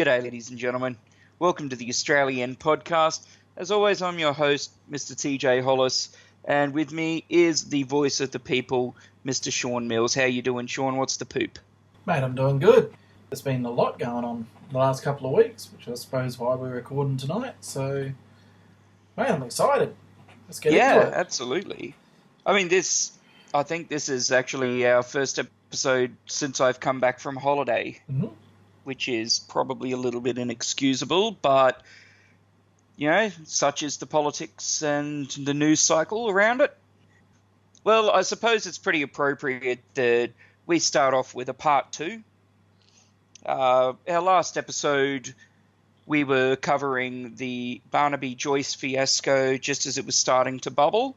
G'day, ladies and gentlemen. Welcome to the AustrAlien Podcast. As always, I'm your host, Mr. TJ Hollis, and with me is the voice of the people, Mr. Sean Mills. How you doing, Sean? What's the poop? Mate, I'm doing good. There's been a lot going on the last couple of weeks, which I suppose why we're recording tonight. So, mate, I'm excited. Let's get into it. Yeah, absolutely. I mean, I think this is actually our first episode since I've come back from holiday, which is probably a little bit inexcusable, but, you know, such is the politics and the news cycle around it. Well, I suppose it's pretty appropriate that we start off with a part two. Our last episode, we were covering the Barnaby Joyce fiasco just as it was starting to bubble.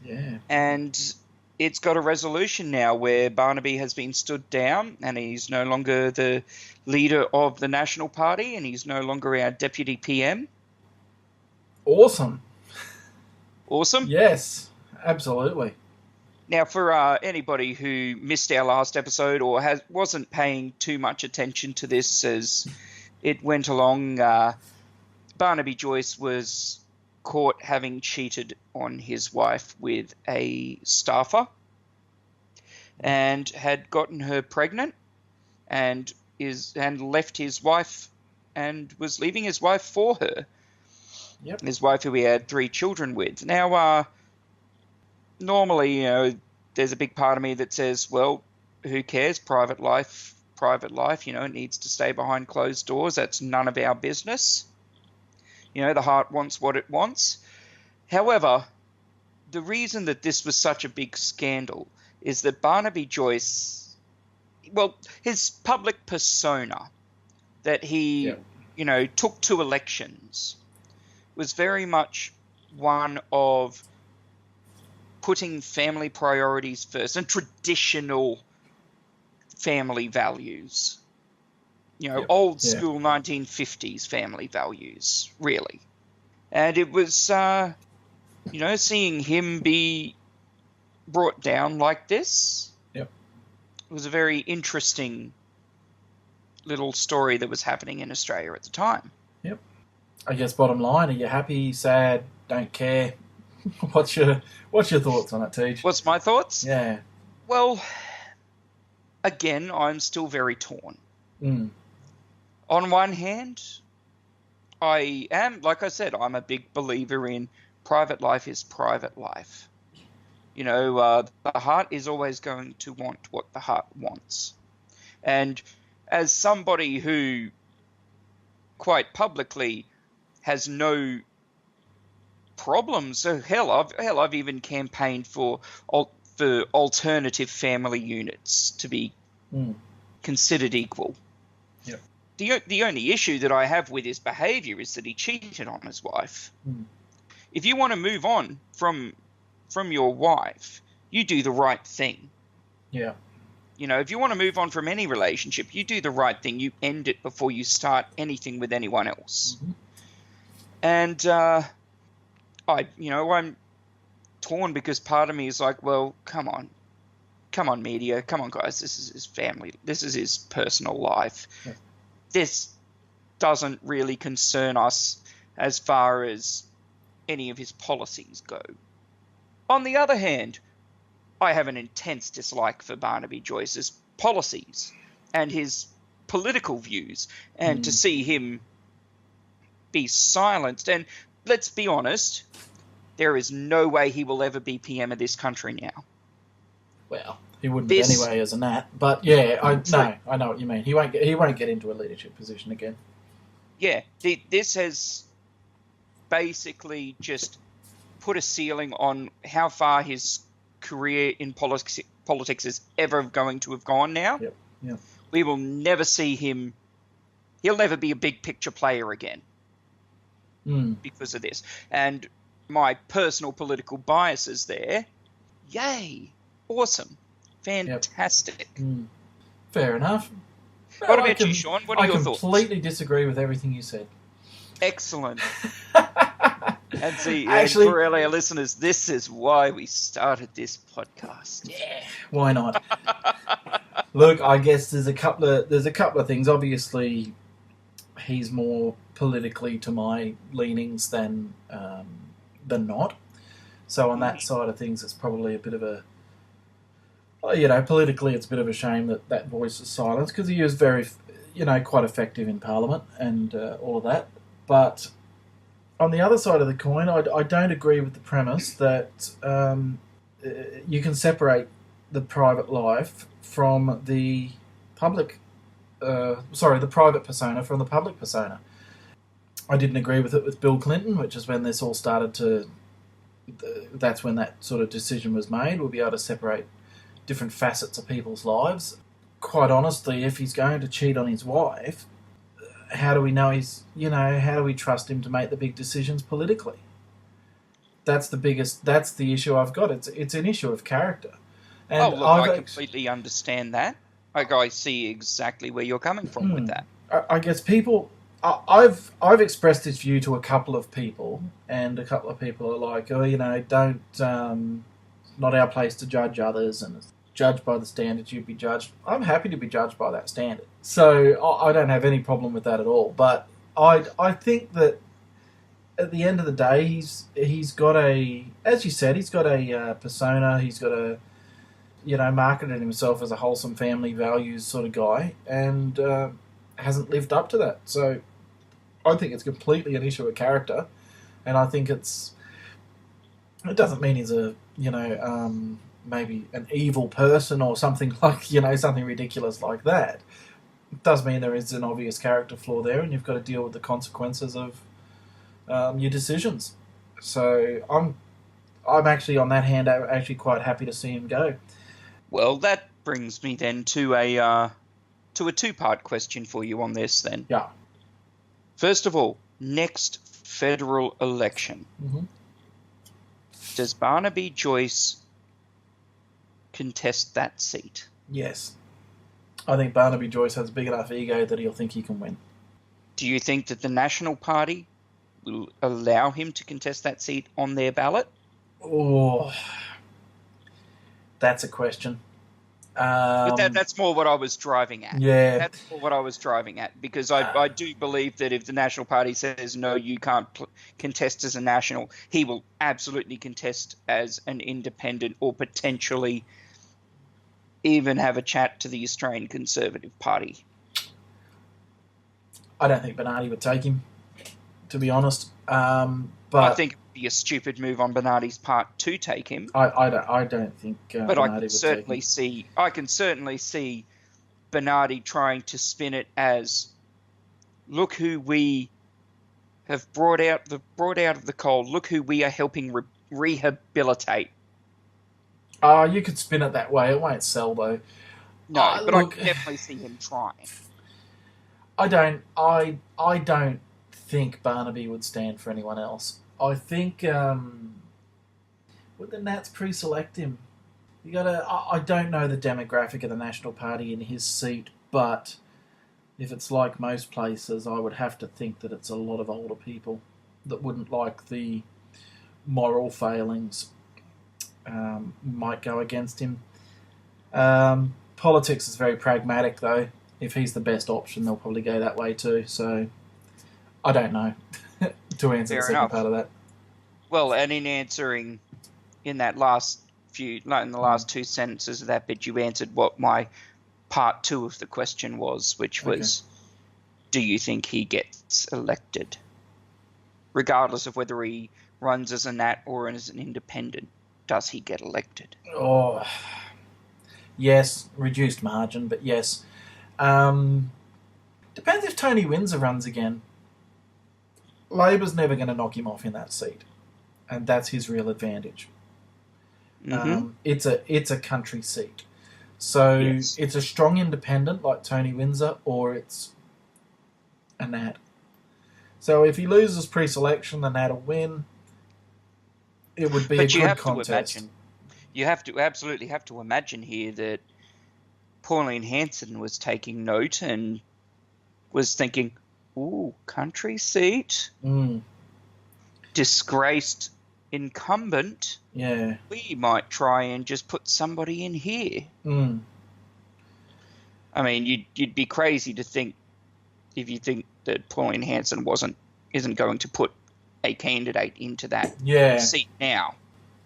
Yeah. And it's got a resolution now where Barnaby has been stood down and he's no longer the leader of the National Party and he's no longer our deputy PM. Awesome. Awesome? Yes, absolutely. Now, for anybody who missed our last episode or wasn't paying too much attention to this as it went along, Barnaby Joyce was caught having cheated on his wife with a staffer and had gotten her pregnant and left his wife and was leaving his wife for her. Yep. His wife who he had 3 children with. Now, normally, you know, there's a big part of me that says, well, who cares? Private life, you know, it needs to stay behind closed doors. That's none of our business. You know, the heart wants what it wants. However, the reason that this was such a big scandal is that Barnaby Joyce, well, his public persona that he, you know, took to elections was very much one of putting family priorities first and traditional family values. You know, old school 1950s family values, really. And it was, you know, seeing him be brought down like this was a very interesting little story that was happening in Australia at the time. Yep. I guess bottom line, are you happy, sad, don't care? What's your thoughts on it, Teach? What's my thoughts? Yeah. Well, again, I'm still very torn. On one hand, I am, like I said, I'm a big believer in private life is private life. You know, the heart is always going to want what the heart wants. And as somebody who quite publicly has no problems, so I've even campaigned for alternative family units to be considered equal. Yep. The only issue that I have with his behaviour is that he cheated on his wife. If you want to move on from your wife, you do the right thing. Yeah. You know, if you want to move on from any relationship, you do the right thing. You end it before you start anything with anyone else. And I'm torn because part of me is like, well, come on media, come on guys, this is his family, this is his personal life. This doesn't really concern us as far as any of his policies go. On the other hand, I have an intense dislike for Barnaby Joyce's policies and his political views, and to see him be silenced, and let's be honest, there is no way he will ever be PM of this country now. Well, he wouldn't anyway as a nat, but yeah, I know what you mean. He won't get into a leadership position again. Yeah, this has basically just put a ceiling on how far his career in politics is ever going to have gone now. Yep. We will never see him. He'll never be a big picture player again because of this. And my personal political biases there, yay, awesome, fantastic. Fair enough. What about you, Sean? What are your thoughts? I completely disagree with everything you said. Excellent. And see, actually, for our listeners, this is why we started this podcast. Yeah, why not? Look, I guess there's a couple of things. Obviously, he's more politically to my leanings than not. So on that side of things, it's probably a bit of a, politically it's a bit of a shame that voice is silenced, because he is very, quite effective in Parliament and all of that. But on the other side of the coin, I don't agree with the premise that you can separate the private life from the public, the private persona from the public persona. I didn't agree with it with Bill Clinton, which is when this all started to, that's when that sort of decision was made. We'll be able to separate different facets of people's lives. Quite honestly, if he's going to cheat on his wife, how do we know how do we trust him to make the big decisions politically? That's the issue I've got. It's an issue of character. And I completely understand that. I see exactly where you're coming from with that. I guess I've expressed this view to a couple of people, and a couple of people are like, don't, not our place to judge others, and judge by the standards you'd be judged. I'm happy to be judged by that standard. So I don't have any problem with that at all. But I think that at the end of the day, he's got as you said, he's got a persona, he's got a, marketed himself as a wholesome family values sort of guy, and hasn't lived up to that. So I think it's completely an issue of character, and I think it doesn't mean he's a, maybe an evil person or something like, something ridiculous like that. It does mean there is an obvious character flaw there, and you've got to deal with the consequences of your decisions. So I'm actually, on that hand, I'm actually quite happy to see him go. Well, that brings me then to a two-part question for you on this then. Yeah. First of all, next federal election. Mm-hmm. Does Barnaby Joyce contest that seat? Yes. I think Barnaby Joyce has a big enough ego that he'll think he can win. Do you think that the National Party will allow him to contest that seat on their ballot? Oh, that's a question. But that's more what I was driving at. Yeah. That's more what I was driving at, because I do believe that if the National Party says, no, you can't contest as a national, he will absolutely contest as an independent, or potentially even have a chat to the Australian Conservative Party. I don't think Bernardi would take him, to be honest. But I think it would be a stupid move on Bernardi's part to take him. I don't think. But Bernardi I can certainly see Bernardi trying to spin it as, look who we have brought out of the cold. Look who we are helping rehabilitate. You could spin it that way. It won't sell though. No, but I can definitely see him trying. I don't think Barnaby would stand for anyone else. I think would the Nats pre-select him? I don't know the demographic of the National Party in his seat, but if it's like most places, I would have to think that it's a lot of older people that wouldn't like the moral failings. Might go against him. Politics is very pragmatic, though. If he's the best option, they'll probably go that way too. So I don't know to answer the second part of that. Well, and in answering in the last two sentences of that bit, you answered what my part two of the question was, which was, do you think he gets elected? Regardless of whether he runs as a Nat or as an independent, does he get elected? Oh, yes, reduced margin, but yes. Depends if Tony Windsor runs again. Labor's never going to knock him off in that seat, and that's his real advantage. Mm-hmm. It's a country seat, so it's a strong independent like Tony Windsor, or it's a Nat. So if he loses pre-selection, the Nat will win. It would be a good contest. You absolutely have to imagine here that Pauline Hanson was taking note and was thinking, ooh, country seat, disgraced incumbent, we might try and just put somebody in here. I mean, you'd be crazy to think, if you think that Pauline Hanson isn't going to put a candidate into that seat now.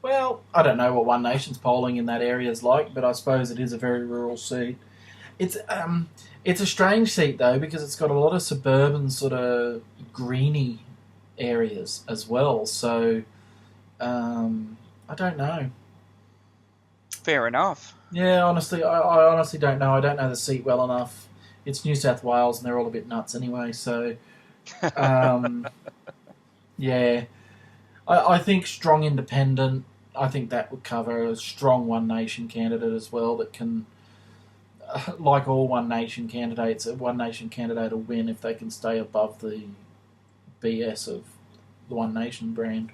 Well, I don't know what One Nation's polling in that area is like, but I suppose it is a very rural seat. It's a strange seat, though, because it's got a lot of suburban sort of greeny areas as well. So, I don't know. Fair enough. Yeah, honestly, I honestly don't know. I don't know the seat well enough. It's New South Wales, and they're all a bit nuts anyway. So, yeah, I think strong independent. I think that would cover a strong One Nation candidate as well that can, like all One Nation candidates, a One Nation candidate will win if they can stay above the BS of the One Nation brand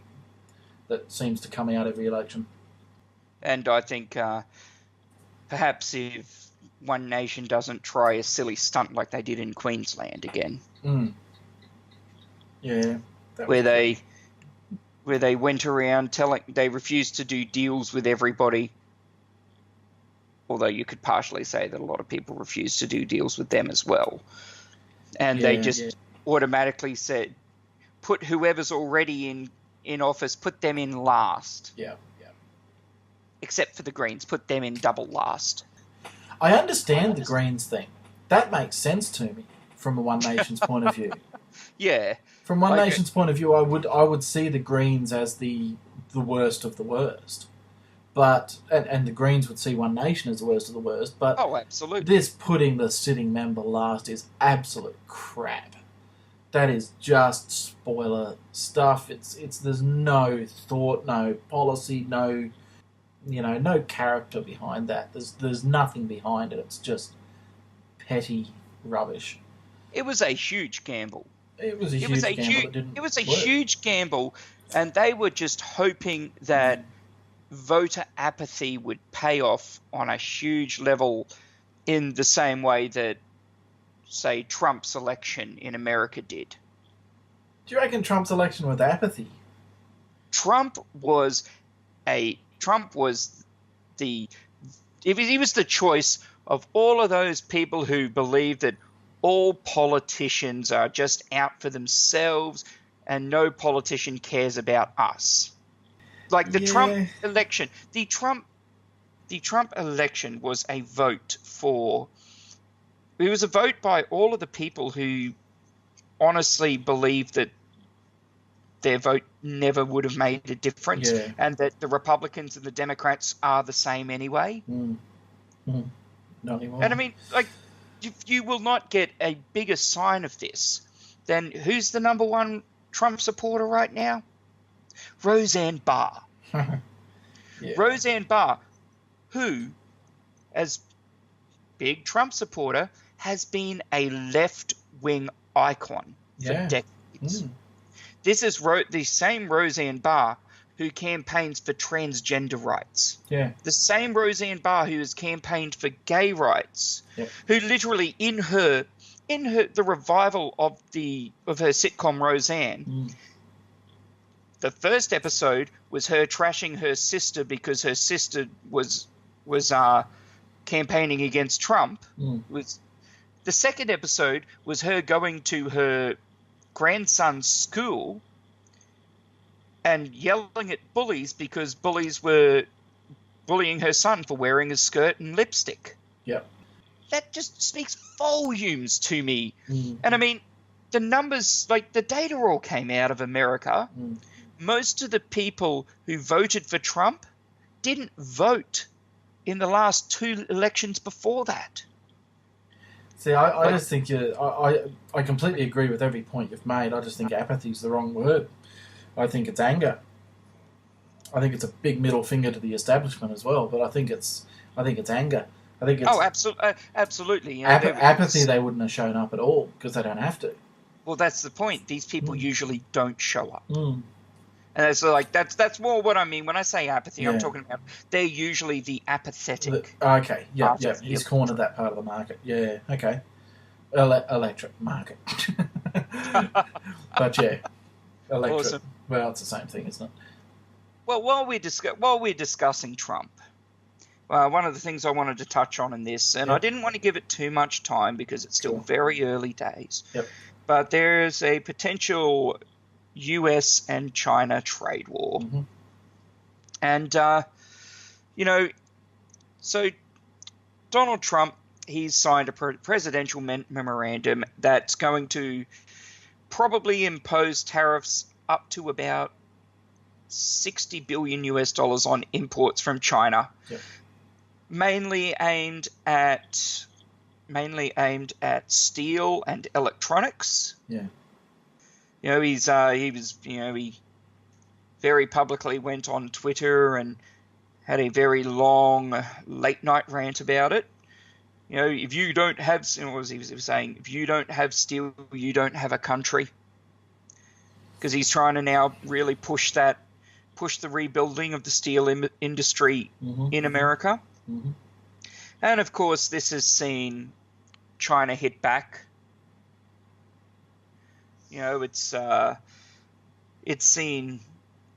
that seems to come out every election. And I think perhaps if One Nation doesn't try a silly stunt like they did in Queensland again. Yeah. Where they went around they refused to do deals with everybody. Although you could partially say that a lot of people refused to do deals with them as well. And they just automatically said, put whoever's already in office, put them in last. Yeah. Except for the Greens, put them in double last. I understand the Greens thing. That makes sense to me from a One Nation's point of view. Yeah. From One Nation's point of view, I would see the Greens as the worst of the worst. But and the Greens would see One Nation as the worst of the worst. But absolutely. This putting the sitting member last is absolute crap. That is just spoiler stuff. It's there's no thought, no policy, no character behind that. There's nothing behind it. It's just petty rubbish. It was a huge gamble. It was a huge gamble, and they were just hoping that voter apathy would pay off on a huge level in the same way that, say, Trump's election in America did. Do you reckon Trump's election was apathy? Trump was the choice of all of those people who believe that all politicians are just out for themselves and no politician cares about us. Like the Trump election. The Trump election was a vote it was a vote by all of the people who honestly believed that their vote never would have made a difference and that the Republicans and the Democrats are the same anyway. Not anymore. And I mean, like, you will not get a bigger sign of this than who's the number one Trump supporter right now? Roseanne Barr. Roseanne Barr, who, as big Trump supporter, has been a left-wing icon for decades. This is the same Roseanne Barr who campaigns for transgender rights. Yeah. The same Roseanne Barr who has campaigned for gay rights. Yeah. Who literally in the revival of her sitcom Roseanne, the first episode was her trashing her sister because her sister was campaigning against Trump. The second episode was her going to her grandson's school and yelling at bullies because bullies were bullying her son for wearing a skirt and lipstick. Yep. That just speaks volumes to me. And I mean, the numbers, like the data all came out of America. Most of the people who voted for Trump didn't vote in the last two elections before that. See, I just think I completely agree with every point you've made. I just think apathy is the wrong word. I think it's anger. I think it's a big middle finger to the establishment as well. But I think it's anger. I think it's absolutely. You know, apathy. They wouldn't have shown up at all because they don't have to. Well, that's the point. These people usually don't show up. And so, like, that's more what I mean when I say apathy. I'm talking about they're usually the apathetic. He's cornered that part of the market. Yeah, okay. Electric market. But yeah, electric. Awesome. Well, it's the same thing, isn't it? Well, while we're discussing Trump, one of the things I wanted to touch on in this, and I didn't want to give it too much time because it's still very early days. Yep. but there's a potential US and China trade war. Mm-hmm. And, so Donald Trump, he's signed a presidential memorandum that's going to probably impose tariffs up to about $60 billion on imports from China, Yep. mainly aimed at steel and electronics. Yeah. He very publicly went on Twitter and had a very long late night rant about it. If you don't have, he was saying, if you don't have steel, you don't have a country. Because he's trying to now really push the rebuilding of the steel industry in America. Mm-hmm. And of course, this has seen China hit back. It's seen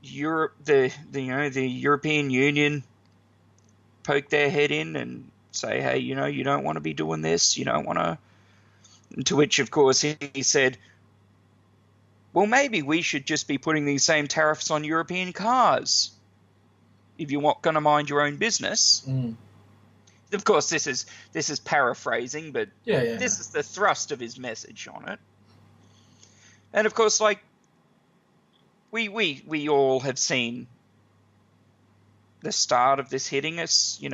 Europe, the European Union poke their head in and say, hey, you don't want to be doing this. You don't want to. To which, of course, he said, well, maybe we should just be putting these same tariffs on European cars if you're not going to mind your own business. Mm. Of course, this is paraphrasing, but this is the thrust of his message on it. And of course, like we all have seen the start of this hitting us. In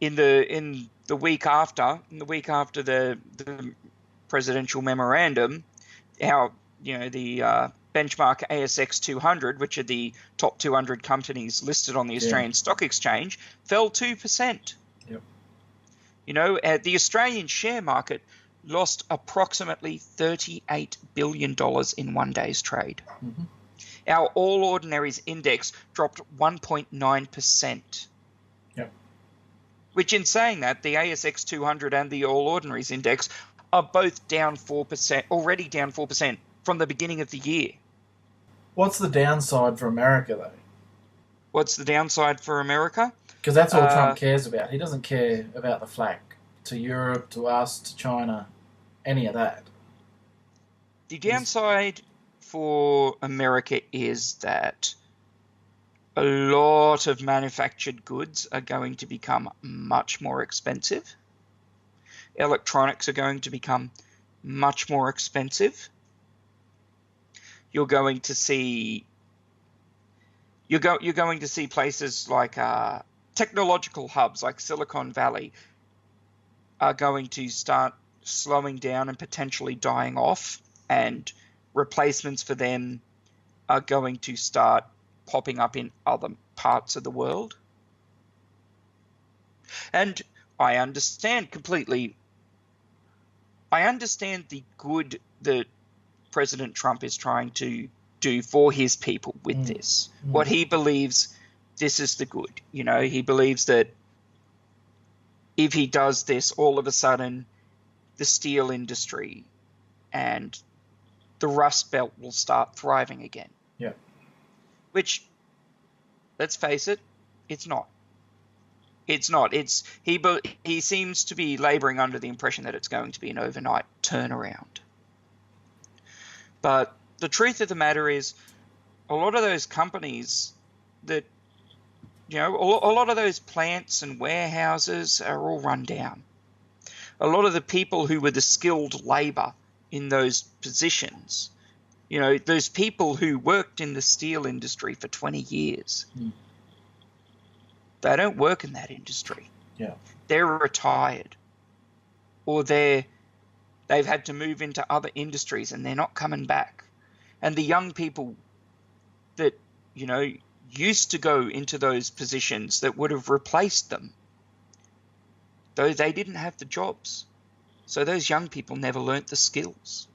the week after the presidential memorandum, how the benchmark ASX 200, which are the top 200 companies listed on the Australian Stock Exchange, fell 2%. Yep. The Australian share market lost approximately $38 billion in one day's trade. Mm-hmm. Our All Ordinaries Index dropped 1.9%. Yep. Which, in saying that, the ASX 200 and the All Ordinaries Index are both down 4%, already down 4% from the beginning of the year. What's the downside for America, though? What's the downside for America? Because that's all Trump cares about. He doesn't care about the flack to Europe, to us, to China, any of that. The downside for America is that a lot of manufactured goods are going to become much more expensive. Electronics are going to become much more expensive. You're going to see places like technological hubs like Silicon Valley are going to start slowing down and potentially dying off, and replacements for them are going to start popping up in other parts of the world. And I understand completely. I understand the good that President Trump is trying to do for his people with this. What he believes, this is the good. He believes that if he does this, all of a sudden the steel industry and the Rust Belt will start thriving again. Yeah. Which, let's face it, it's not. It's not. He seems to be laboring under the impression that it's going to be an overnight turnaround. But the truth of the matter is, a lot of those companies that, a lot of those plants and warehouses are all run down. A lot of the people who were the skilled labor in those positions, those people who worked in the steel industry for 20 years, they don't work in that industry. Yeah. They're retired, or they've had to move into other industries and they're not coming back. And the young people that, used to go into those positions that would have replaced them, though they didn't have the jobs. So those young people never learnt the skills.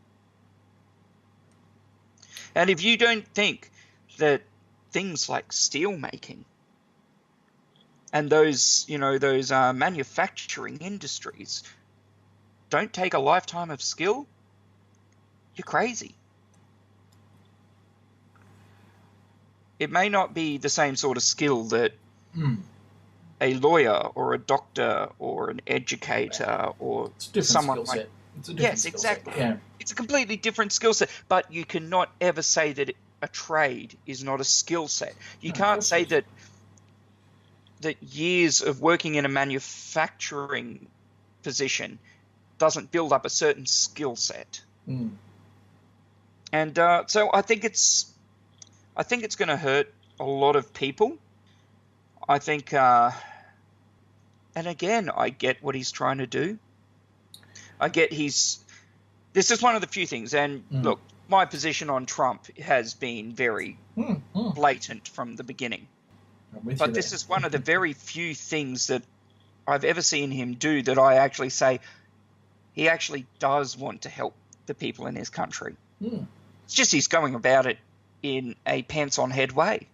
And if you don't think that things like steel making and those manufacturing industries don't take a lifetime of skill, you're crazy. It may not be the same sort of skill that a lawyer or a doctor or an educator or someone like It's a different Yes, skill exactly. set. Yeah. It's a completely different skill set, but you cannot ever say that a trade is not a skill set. You No, of can't course say it is. that years of working in a manufacturing position doesn't build up a certain skill set. Mm. And so I think it's going to hurt a lot of people. I think, and again, I get what he's trying to do. I get this is one of the few things, and look, my position on Trump has been very blatant from the beginning. But this is one of the very few things that I've ever seen him do that I actually say he actually does want to help the people in his country. It's just he's going about it in a pants-on-head way.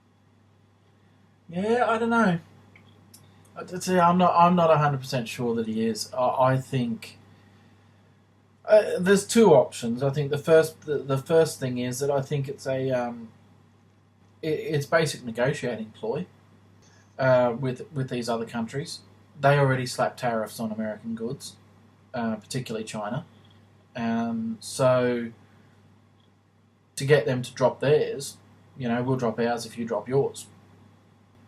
Yeah, I don't know. I'm not 100% sure that he is. I think there's two options. I think the first thing is that I think it's it's basic negotiating ploy with these other countries. They already slapped tariffs on American goods, particularly China. So to get them to drop theirs, we'll drop ours if you drop yours,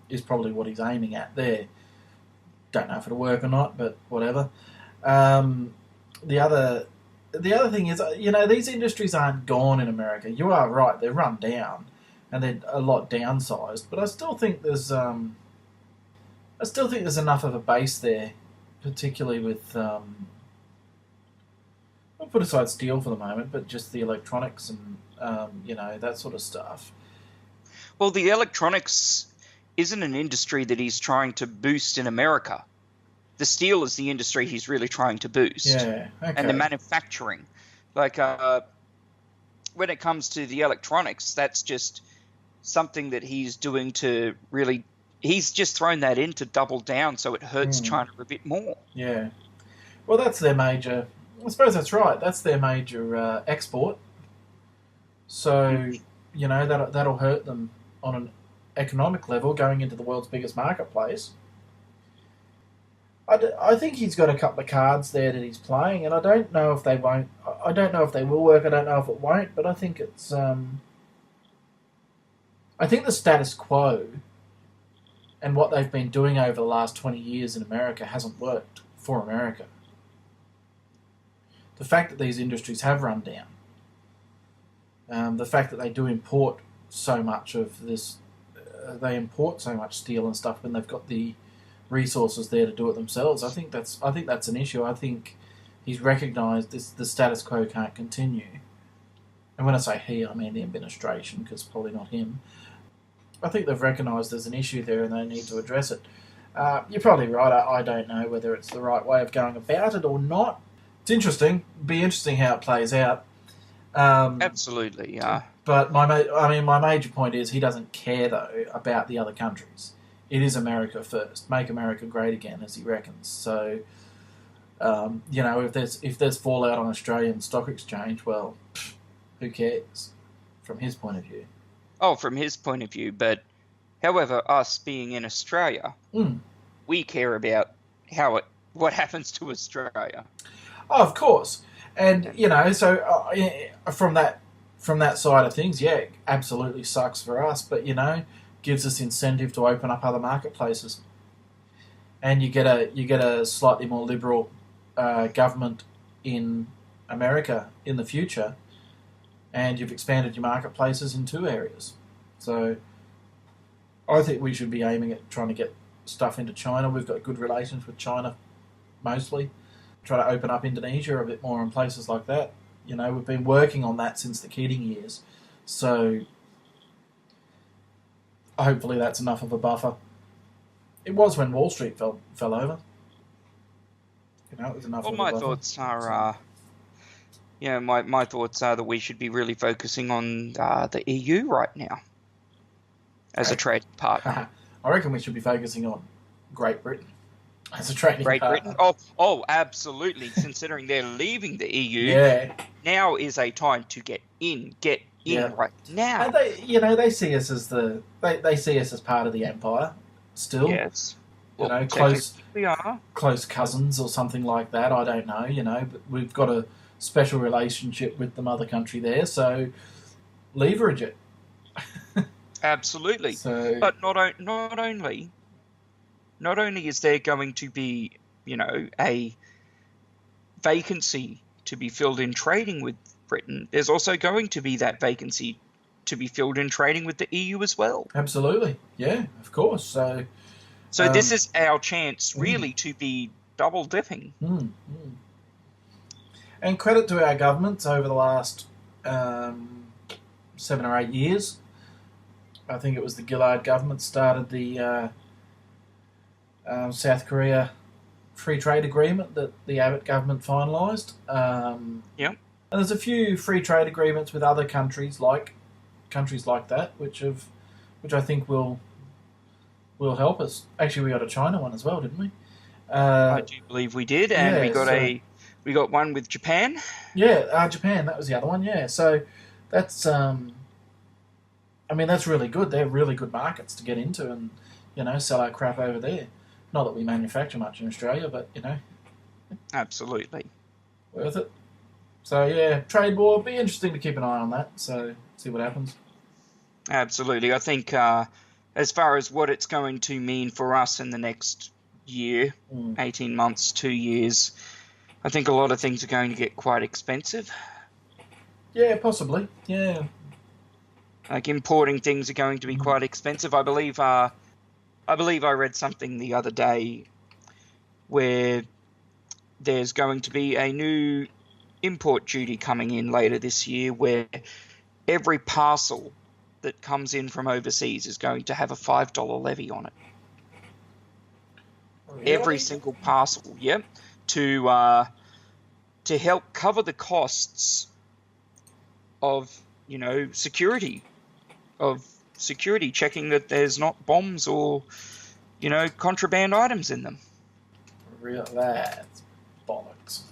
is probably what he's aiming at there. Don't know if it'll work or not, but whatever. The other thing is, these industries aren't gone in America. You are right; they're run down, and they're a lot downsized. But I still think there's enough of a base there, particularly with. We'll put aside steel for the moment, but just the electronics and that sort of stuff. Well, the electronics isn't an industry that he's trying to boost in America. The steel is the industry he's really trying to boost. Yeah, okay. And the manufacturing. Like, when it comes to the electronics, that's just something that he's doing to really... He's just thrown that in to double down so it hurts China a bit more. Yeah. Well, that's their major... I suppose that's right. That's their major export. So, that'll hurt them on an economic level going into the world's biggest marketplace. I think he's got a couple of cards there that he's playing, and I don't know if they won't. I don't know if they will work. I don't know if it won't, but I think it's. I think the status quo and what they've been doing over the last 20 years in America hasn't worked for America. The fact that these industries have run down, the fact that they do import so much of this, they import so much steel and stuff when they've got the resources there to do it themselves. I think that's an issue. I think he's recognised the status quo can't continue. And when I say he, I mean the administration, because probably not him. I think they've recognised there's an issue there and they need to address it. You're probably right. I don't know whether it's the right way of going about it or not. It's interesting. Be interesting how it plays out. Absolutely, yeah. But my major point is he doesn't care though about the other countries. It is America first. Make America great again, as he reckons. So, if there's fallout on Australian stock exchange, well, who cares? From his point of view. Oh, from his point of view, but however, us being in Australia, we care about what happens to Australia. Oh, of course, and so from that side of things, yeah, absolutely sucks for us, but gives us incentive to open up other marketplaces, and you get a slightly more liberal government in America in the future, and you've expanded your marketplaces in two areas. So I think we should be aiming at trying to get stuff into China. We've got good relations with China, mostly. Try to open up Indonesia a bit more and places like that. We've been working on that since the Keating years. So hopefully that's enough of a buffer. It was when Wall Street fell over. It was enough of a buffer. My thoughts are, my thoughts are that we should be really focusing on the EU right now as a trading partner. I reckon we should be focusing on Great Britain as a trading partner. Great Britain? Oh, absolutely. Considering they're leaving the EU, now is a time to get in right now. And they see us as they see us as part of the empire still. Yes. you know, technically we are. close cousins or something like that. I don't know, you know, but we've got a special relationship with the mother country there, so leverage it. Absolutely. So, But not only is there going to be, a vacancy to be filled in trading with Britain, there's also going to be that vacancy to be filled in trading with the EU as well. absolutely, yeah, of course. So This is our chance, really, to be double dipping. And credit to our governments over the last 7 or 8 years. I think it was the Gillard government started the South Korea free trade agreement that the Abbott government finalised. Yep. And there's a few free trade agreements with other countries like that, which I think will help us. Actually, we got a China one as well, didn't we? I do believe we did, and yeah, we got one with Japan. Yeah, Japan. That was the other one. Yeah, so that's that's really good. They're really good markets to get into, and sell our crap over there. Not that we manufacture much in Australia, but Absolutely worth it. So yeah, trade war. Be interesting to keep an eye on that. So see what happens. Absolutely. I think as far as what it's going to mean for us in the next year, 18 months, 2 years, I think a lot of things are going to get quite expensive. Yeah, possibly. Yeah. Like importing things are going to be quite expensive. I believe I read something the other day where there's going to be a new import duty coming in later this year where every parcel that comes in from overseas is going to have a $5 levy on it. Really? Every single parcel, to help cover the costs of security, checking that there's not bombs or contraband items in them. That's bollocks.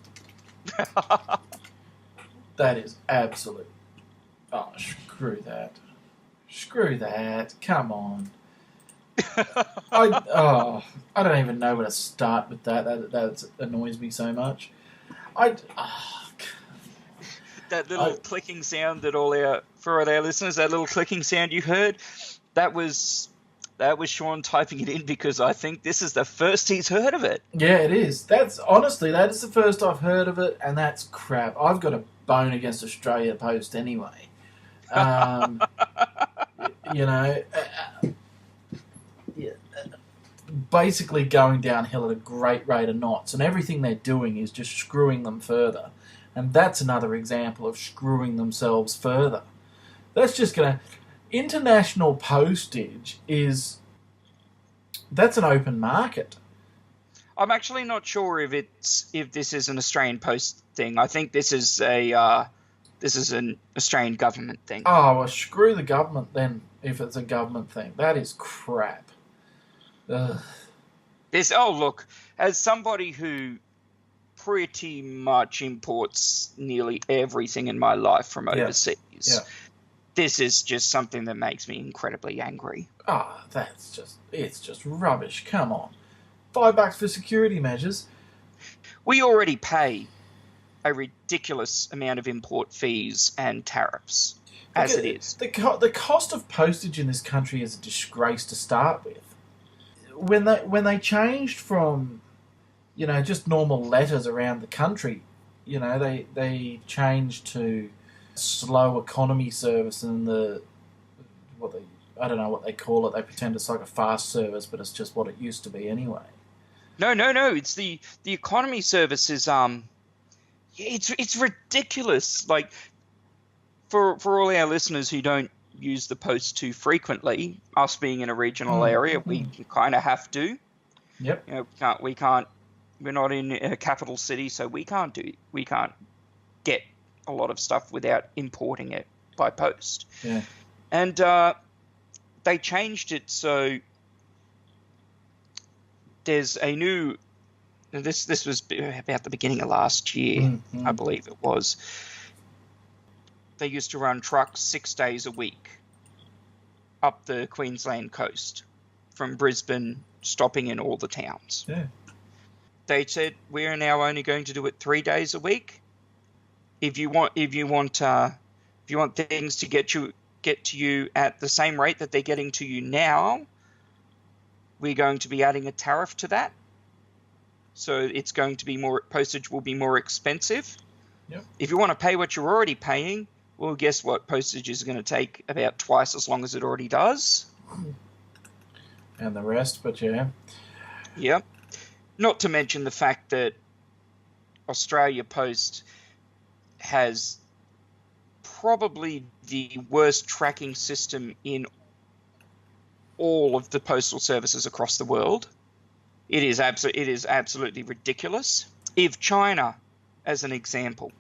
That is absolute. Oh, screw that. Come on. I don't even know where to start with that. That annoys me so much. That little clicking sound that for all our listeners, that little clicking sound you heard, that was Sean typing it in because I think this is the first he's heard of it. Yeah, it is. That is the first I've heard of it, and that's crap. I've got a bone against Australia Post anyway. Basically going downhill at a great rate of knots, and everything they're doing is just screwing them further. And that's another example of screwing themselves further. That's just going to... International postage that's an open market. I'm actually not sure if this is an Australian Post thing. I think this is an Australian government thing. Oh, well, screw the government then, if it's a government thing. That is crap. Ugh. Look, as somebody who pretty much imports nearly everything in my life from overseas, this is just something that makes me incredibly angry. Oh, it's just rubbish. Come on. $5 for security measures. We already pay a ridiculous amount of import fees and tariffs, as it is. The cost of postage in this country is a disgrace to start with. When they changed from, just normal letters around the country, they changed to slow economy service and I don't know what they call it. They pretend it's like a fast service, but it's just what it used to be anyway. No. It's the economy service is it's ridiculous. Like for all our listeners who don't use the post too frequent't, us being in a regional area, we kind of have to. Yep. We can't. We're not in a capital city, so we can't get a lot of stuff without importing it by post. Yeah. And they changed it so there's a new. This was about the beginning of last year, I believe it was. They used to run trucks 6 days a week up the Queensland coast, from Brisbane stopping in all the towns. Yeah. They said we're now only going to do it 3 days a week. If you want things to get to you at the same rate that they're getting to you now, we're going to be adding a tariff to that. So it's going to be postage will be more expensive. Yep. If you want to pay what you're already paying, well, guess what? Postage is going to take about twice as long as it already does. And the rest, but yeah. Yep. Not to mention the fact that Australia Post has probably the worst tracking system in all of the postal services across the world. It is absolutely ridiculous. If China, as an example,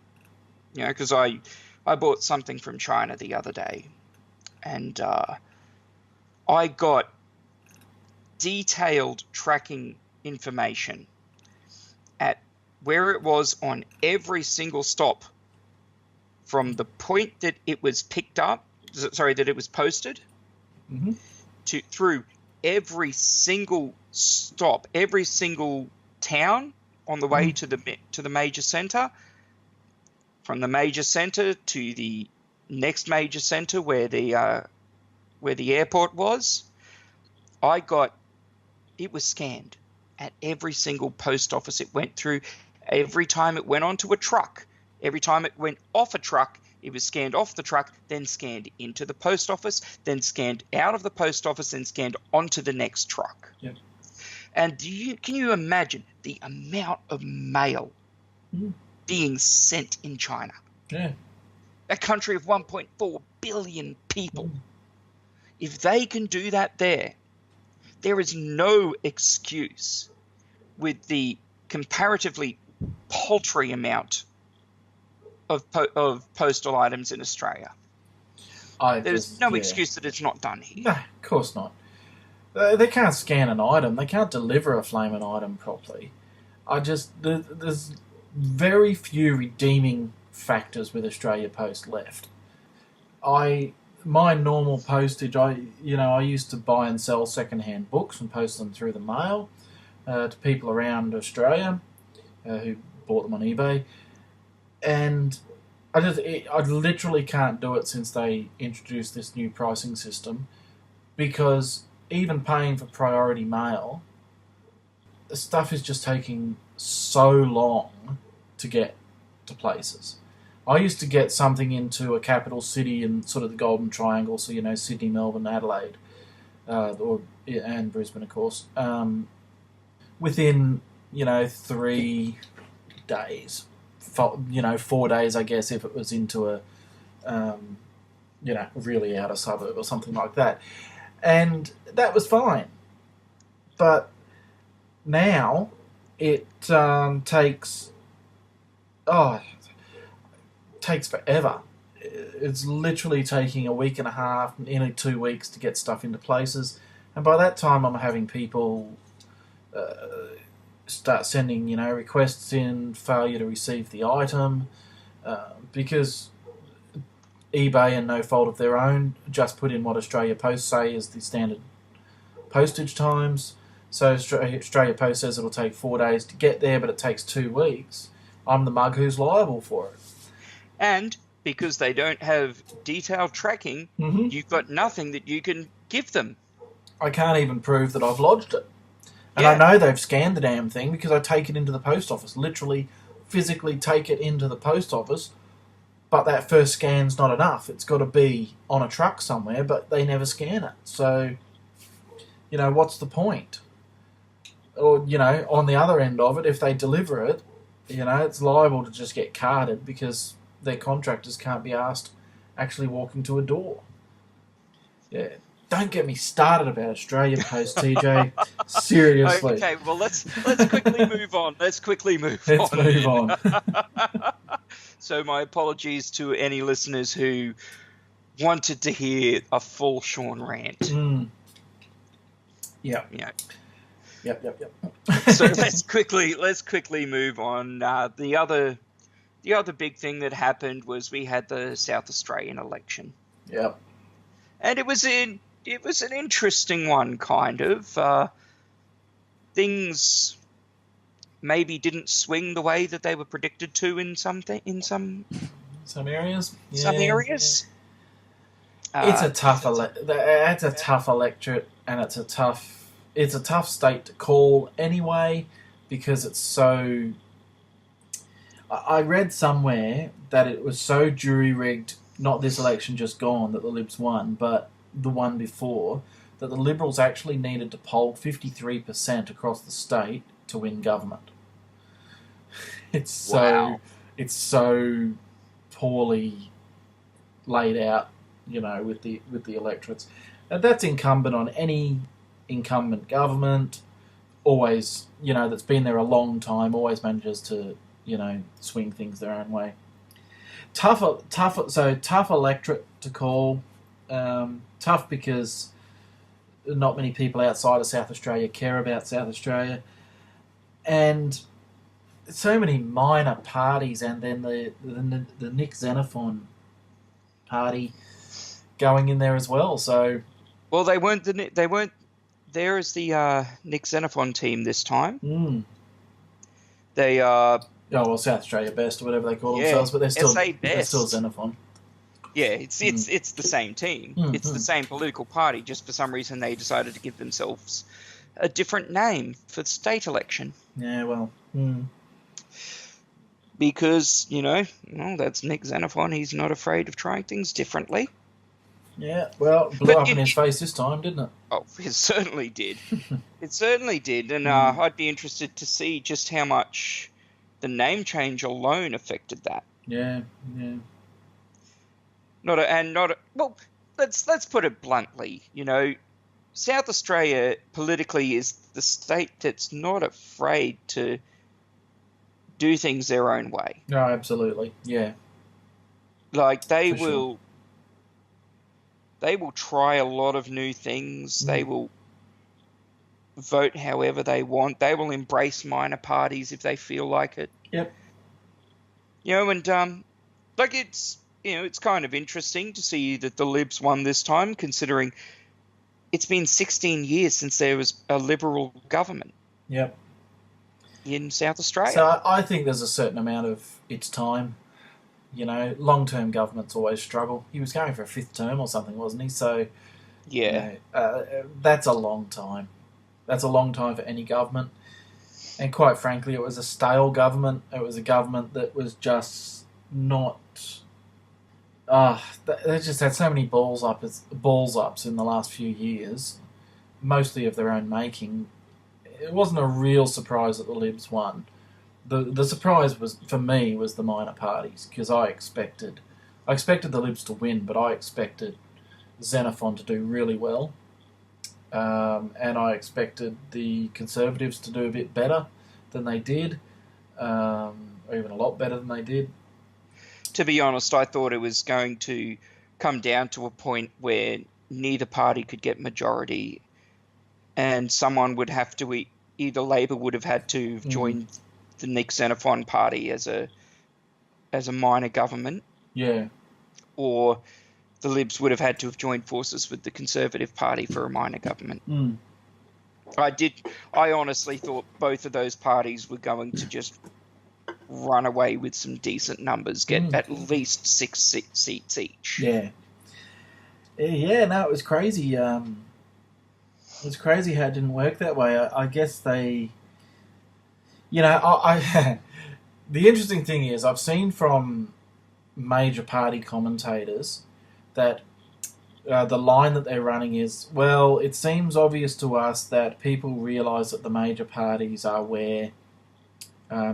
because I bought something from China the other day, and I got detailed tracking information at where it was on every single stop from the point that it was picked up, that it was posted, Mm-hmm. through every single stop, every single town on the way to the major centre, from the major centre to the next major centre where the airport was. It was scanned at every single post office it went through. Every time it went onto a truck, every time it went off a truck, it was scanned off the truck, then scanned into the post office, then scanned out of the post office, then scanned onto the next truck. Yep. And can you imagine the amount of mail being sent in China? Yeah. A country of 1.4 billion people. If they can do that there is no excuse with the comparatively paltry amount of postal items in Australia. There's no excuse that it's not done here. No, of course not. They can't scan an item. They can't deliver a flaming item properly. There's very few redeeming factors with Australia Post left. My normal postage, I used to buy and sell second-hand books and post them through the mail to people around Australia who bought them on eBay. And I literally can't do it since they introduced this new pricing system, because even paying for priority mail, the stuff is just taking so long to get to places. I used to get something into a capital city in sort of the Golden Triangle, so Sydney, Melbourne, Adelaide, and Brisbane, of course, within 3 days. 4 days, I guess, if it was into a really outer suburb or something like that, and that was fine. But now it takes forever. It's literally taking a week and a half, nearly 2 weeks to get stuff into places, and by that time I'm having people start sending requests in, failure to receive the item, because eBay, and no fault of their own, just put in what Australia Post say is the standard postage times. So Australia Post says it'll take 4 days to get there, but it takes 2 weeks. I'm the mug who's liable for it. And because they don't have detailed tracking, you've got nothing that you can give them. I can't even prove that I've lodged it. And Yeah. I know they've scanned the damn thing because I take it into the post office. Literally, physically take it into the post office. But that first scan's not enough. It's got to be on a truck somewhere, but they never scan it. So, what's the point? Or, on the other end of it, if they deliver it, it's liable to just get carded because their contractors can't be asked actually walking to a door. Yeah. Don't get me started about Australia Post, TJ. Seriously. Okay, well, let's quickly move on. Let's move on. So my apologies to any listeners who wanted to hear a full Sean rant. Yeah. Yep. So let's quickly move on. The other big thing that happened was we had the South Australian election. Yep. And it was an interesting one, kind of. things maybe didn't swing the way that they were predicted to in some areas. Some areas. It's a tough electorate, and it's a tough state to call anyway, because it's so. I read somewhere that it was so jury-rigged, not this election just gone, that the Libs won, but the one before, that the Liberals actually needed to poll 53% across the state to win government. It's so poorly laid out, with the electorates. And that's incumbent on any incumbent government, always, that's been there a long time, always manages to, swing things their own way. Tough electorate to call. Tough because not many people outside of South Australia care about South Australia. And so many minor parties, and then the Nick Xenophon party going in there as well. So, well, they weren't there as the Nick Xenophon team this time. They South Australia Best or whatever they call themselves, but they're still Xenophon. Yeah, it's the same team. It's the same political party. Just for some reason, they decided to give themselves a different name for the state election. Yeah, well. Because, that's Nick Xenophon. He's not afraid of trying things differently. Yeah, well, blew up in his face this time, didn't it? Oh, it certainly did. It certainly did. And I'd be interested to see just how much the name change alone affected that. Yeah. Well, let's put it bluntly. South Australia politically is the state that's not afraid to do things their own way. No, absolutely. Yeah. Like they will try a lot of new things. They will vote however they want. They will embrace minor parties if they feel like it. Yep. And it's kind of interesting to see that the Libs won this time, considering it's been 16 years since there was a Liberal government. Yep. In South Australia. So I think there's a certain amount of its time. Long-term governments always struggle. He was going for a 5th term or something, wasn't he? So, yeah, that's a long time. That's a long time for any government. And quite frankly, it was a stale government. It was a government that was just not. They just had so many balls ups in the last few years, mostly of their own making. It wasn't a real surprise that the Libs won. The surprise for me was the minor parties, because I expected the Libs to win, but I expected Xenophon to do really well, and I expected the Conservatives to do a bit better than they did, or even a lot better than they did. To be honest, I thought it was going to come down to a point where neither party could get majority, and someone would have to either Labor would have had to join the Nick Xenophon party as a minor government, or the Libs would have had to have joined forces with the Conservative Party for a minor government. I honestly thought both of those parties were going to just run away with some decent numbers, get at least 6 seats each. Yeah. No, it was crazy. It was crazy how it didn't work that way. I guess they... the interesting thing is, I've seen from major party commentators that the line that they're running is, well, it seems obvious to us that people realise that the major parties are where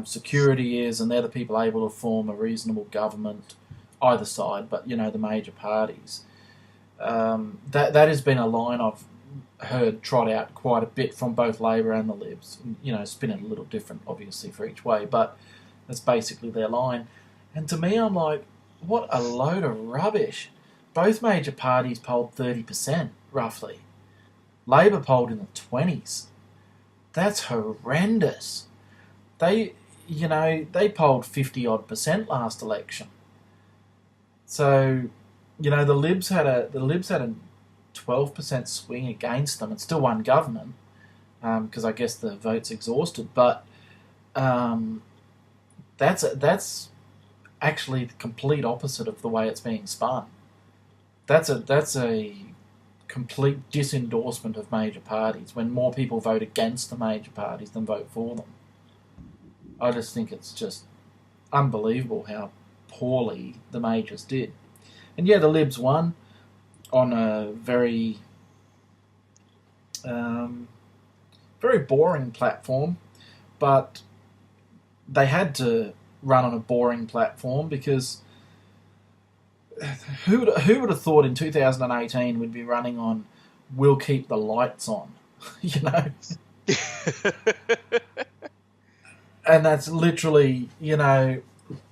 security is, and they're the people able to form a reasonable government, either side, but, the major parties. That has been a line I've heard trot out quite a bit from both Labor and the Libs. Spin it a little different, obviously, for each way, but that's basically their line. And to me, I'm like, what a load of rubbish. Both major parties polled 30%, roughly. Labor polled in the 20s. That's horrendous. They polled 50-odd% last election. So, the Libs had a 12% swing against them and still won government. because I guess the vote's exhausted. But that's actually the complete opposite of the way it's being spun. That's a complete disendorsement of major parties when more people vote against the major parties than vote for them. I just think it's just unbelievable how poorly the majors did. And yeah, the Libs won on a very very boring platform, but they had to run on a boring platform because who would have thought in 2018 we'd be running on "We'll keep the lights on," you know? And that's literally, you know,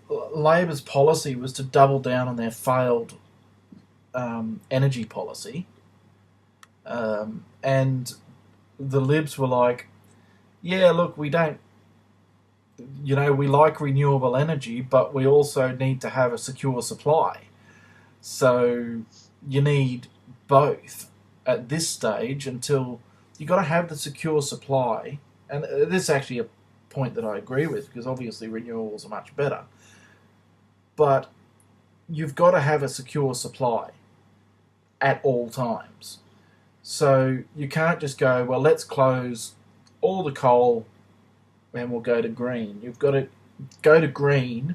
Labor's policy was to double down on their failed energy policy, and the Libs were like, "Yeah, look, we don't, you know, we like renewable energy, but we also need to have a secure supply. So you need both at this stage until you got to have the secure supply." And this is actually a point that I agree with, because obviously renewables are much better. But you've got to have a secure supply at all times. So you can't just go, well, let's close all the coal and we'll go to green. You've got to go to green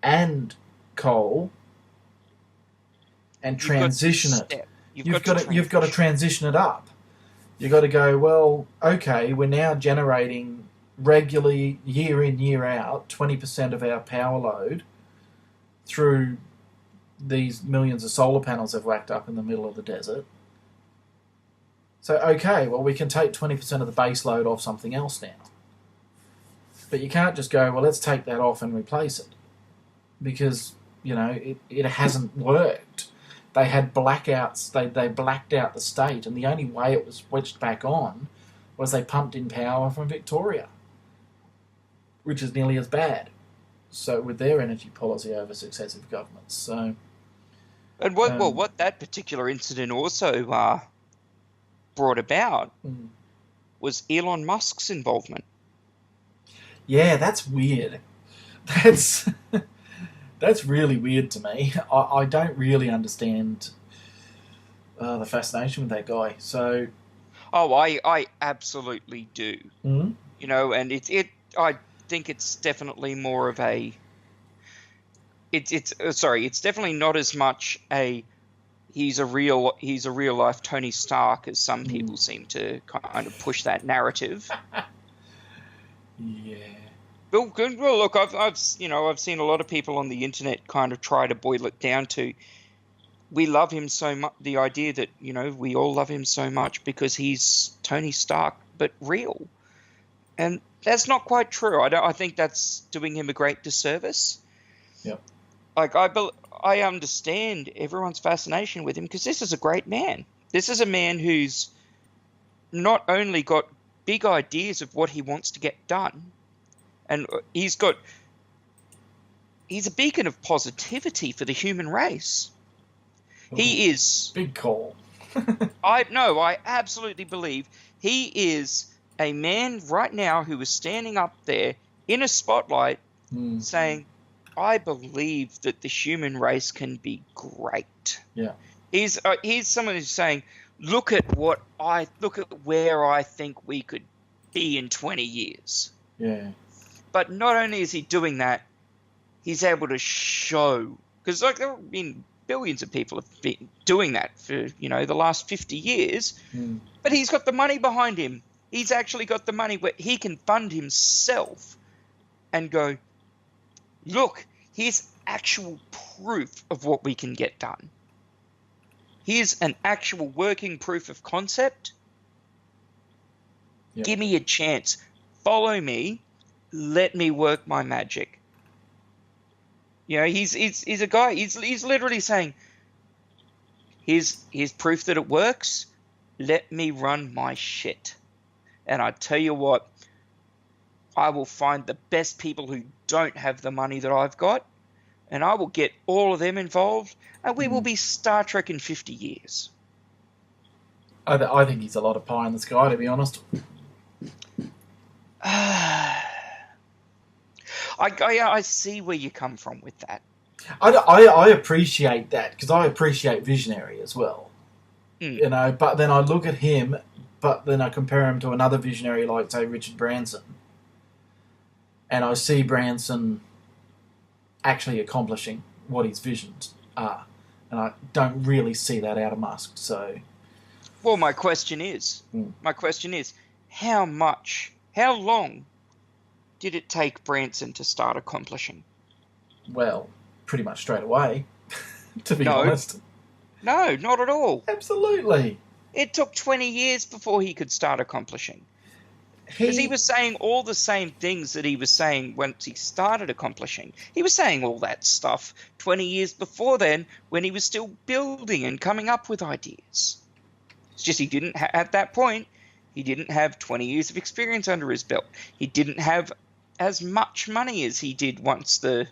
and coal and transition it. You've got to transition it up. You've got to go, well, okay, we're now generating regularly, year in, year out, 20% of our power load through these millions of solar panels they've whacked up in the middle of the desert. So, okay, well, we can take 20% of the base load off something else now. But you can't just go, well, let's take that off and replace it. Because, you know, it hasn't worked. They had blackouts. They blacked out the state, and the only way it was switched back on was they pumped in power from Victoria, which is nearly as bad. So with their energy policy over successive governments. So, and what that particular incident also brought about was Elon Musk's involvement. Yeah, that's weird. That's really weird to me. I don't really understand the fascination with that guy. So, I absolutely do. Mm-hmm. You know, and I think it's definitely more of a. It's definitely not as much a. He's a real life Tony Stark as some people seem to kind of push that narrative. Yeah. Well, look, I've seen a lot of people on the internet kind of try to boil it down to, we love him so much. The idea that, you know, we all love him so much because he's Tony Stark, but real, and that's not quite true. I think that's doing him a great disservice. Yep. Like I understand everyone's fascination with him because this is a great man. This is a man who's not only got big ideas of what he wants to get done. And he's a beacon of positivity for the human race. He is... Big call. I absolutely believe he is a man right now who is standing up there in a spotlight saying, I believe that the human race can be great. Yeah. He's someone who's saying, look at where I think we could be in 20 years. Yeah. But not only is he doing that, he's able to show, because like there have been billions of people have been doing that for, you know, the last 50 years, but he's got the money behind him. He's actually got the money where he can fund himself and go, look, here's actual proof of what we can get done. Here's an actual working proof of concept. Yep. Give me a chance. Follow me. Let me work my magic. You know, he's a guy. He's literally saying, "Here's proof that it works. Let me run my shit." And I tell you what, I will find the best people who don't have the money that I've got, and I will get all of them involved, and we will be Star Trek in 50 years. I think he's a lot of pie in the sky, to be honest. I see where you come from with that. I appreciate that because I appreciate visionary as well. Mm. But then I look at him, but then I compare him to another visionary like, say, Richard Branson, and I see Branson actually accomplishing what his visions are, and I don't really see that out of Musk. So, well, my question is, how long did it take Branson to start accomplishing? Well, pretty much straight away, to be honest. No, not at all. Absolutely. It took 20 years before he could start accomplishing. Because he was saying all the same things that he was saying once he started accomplishing. He was saying all that stuff 20 years before then when he was still building and coming up with ideas. It's just he didn't at that point, he didn't have 20 years of experience under his belt. He didn't have as much money as he did once the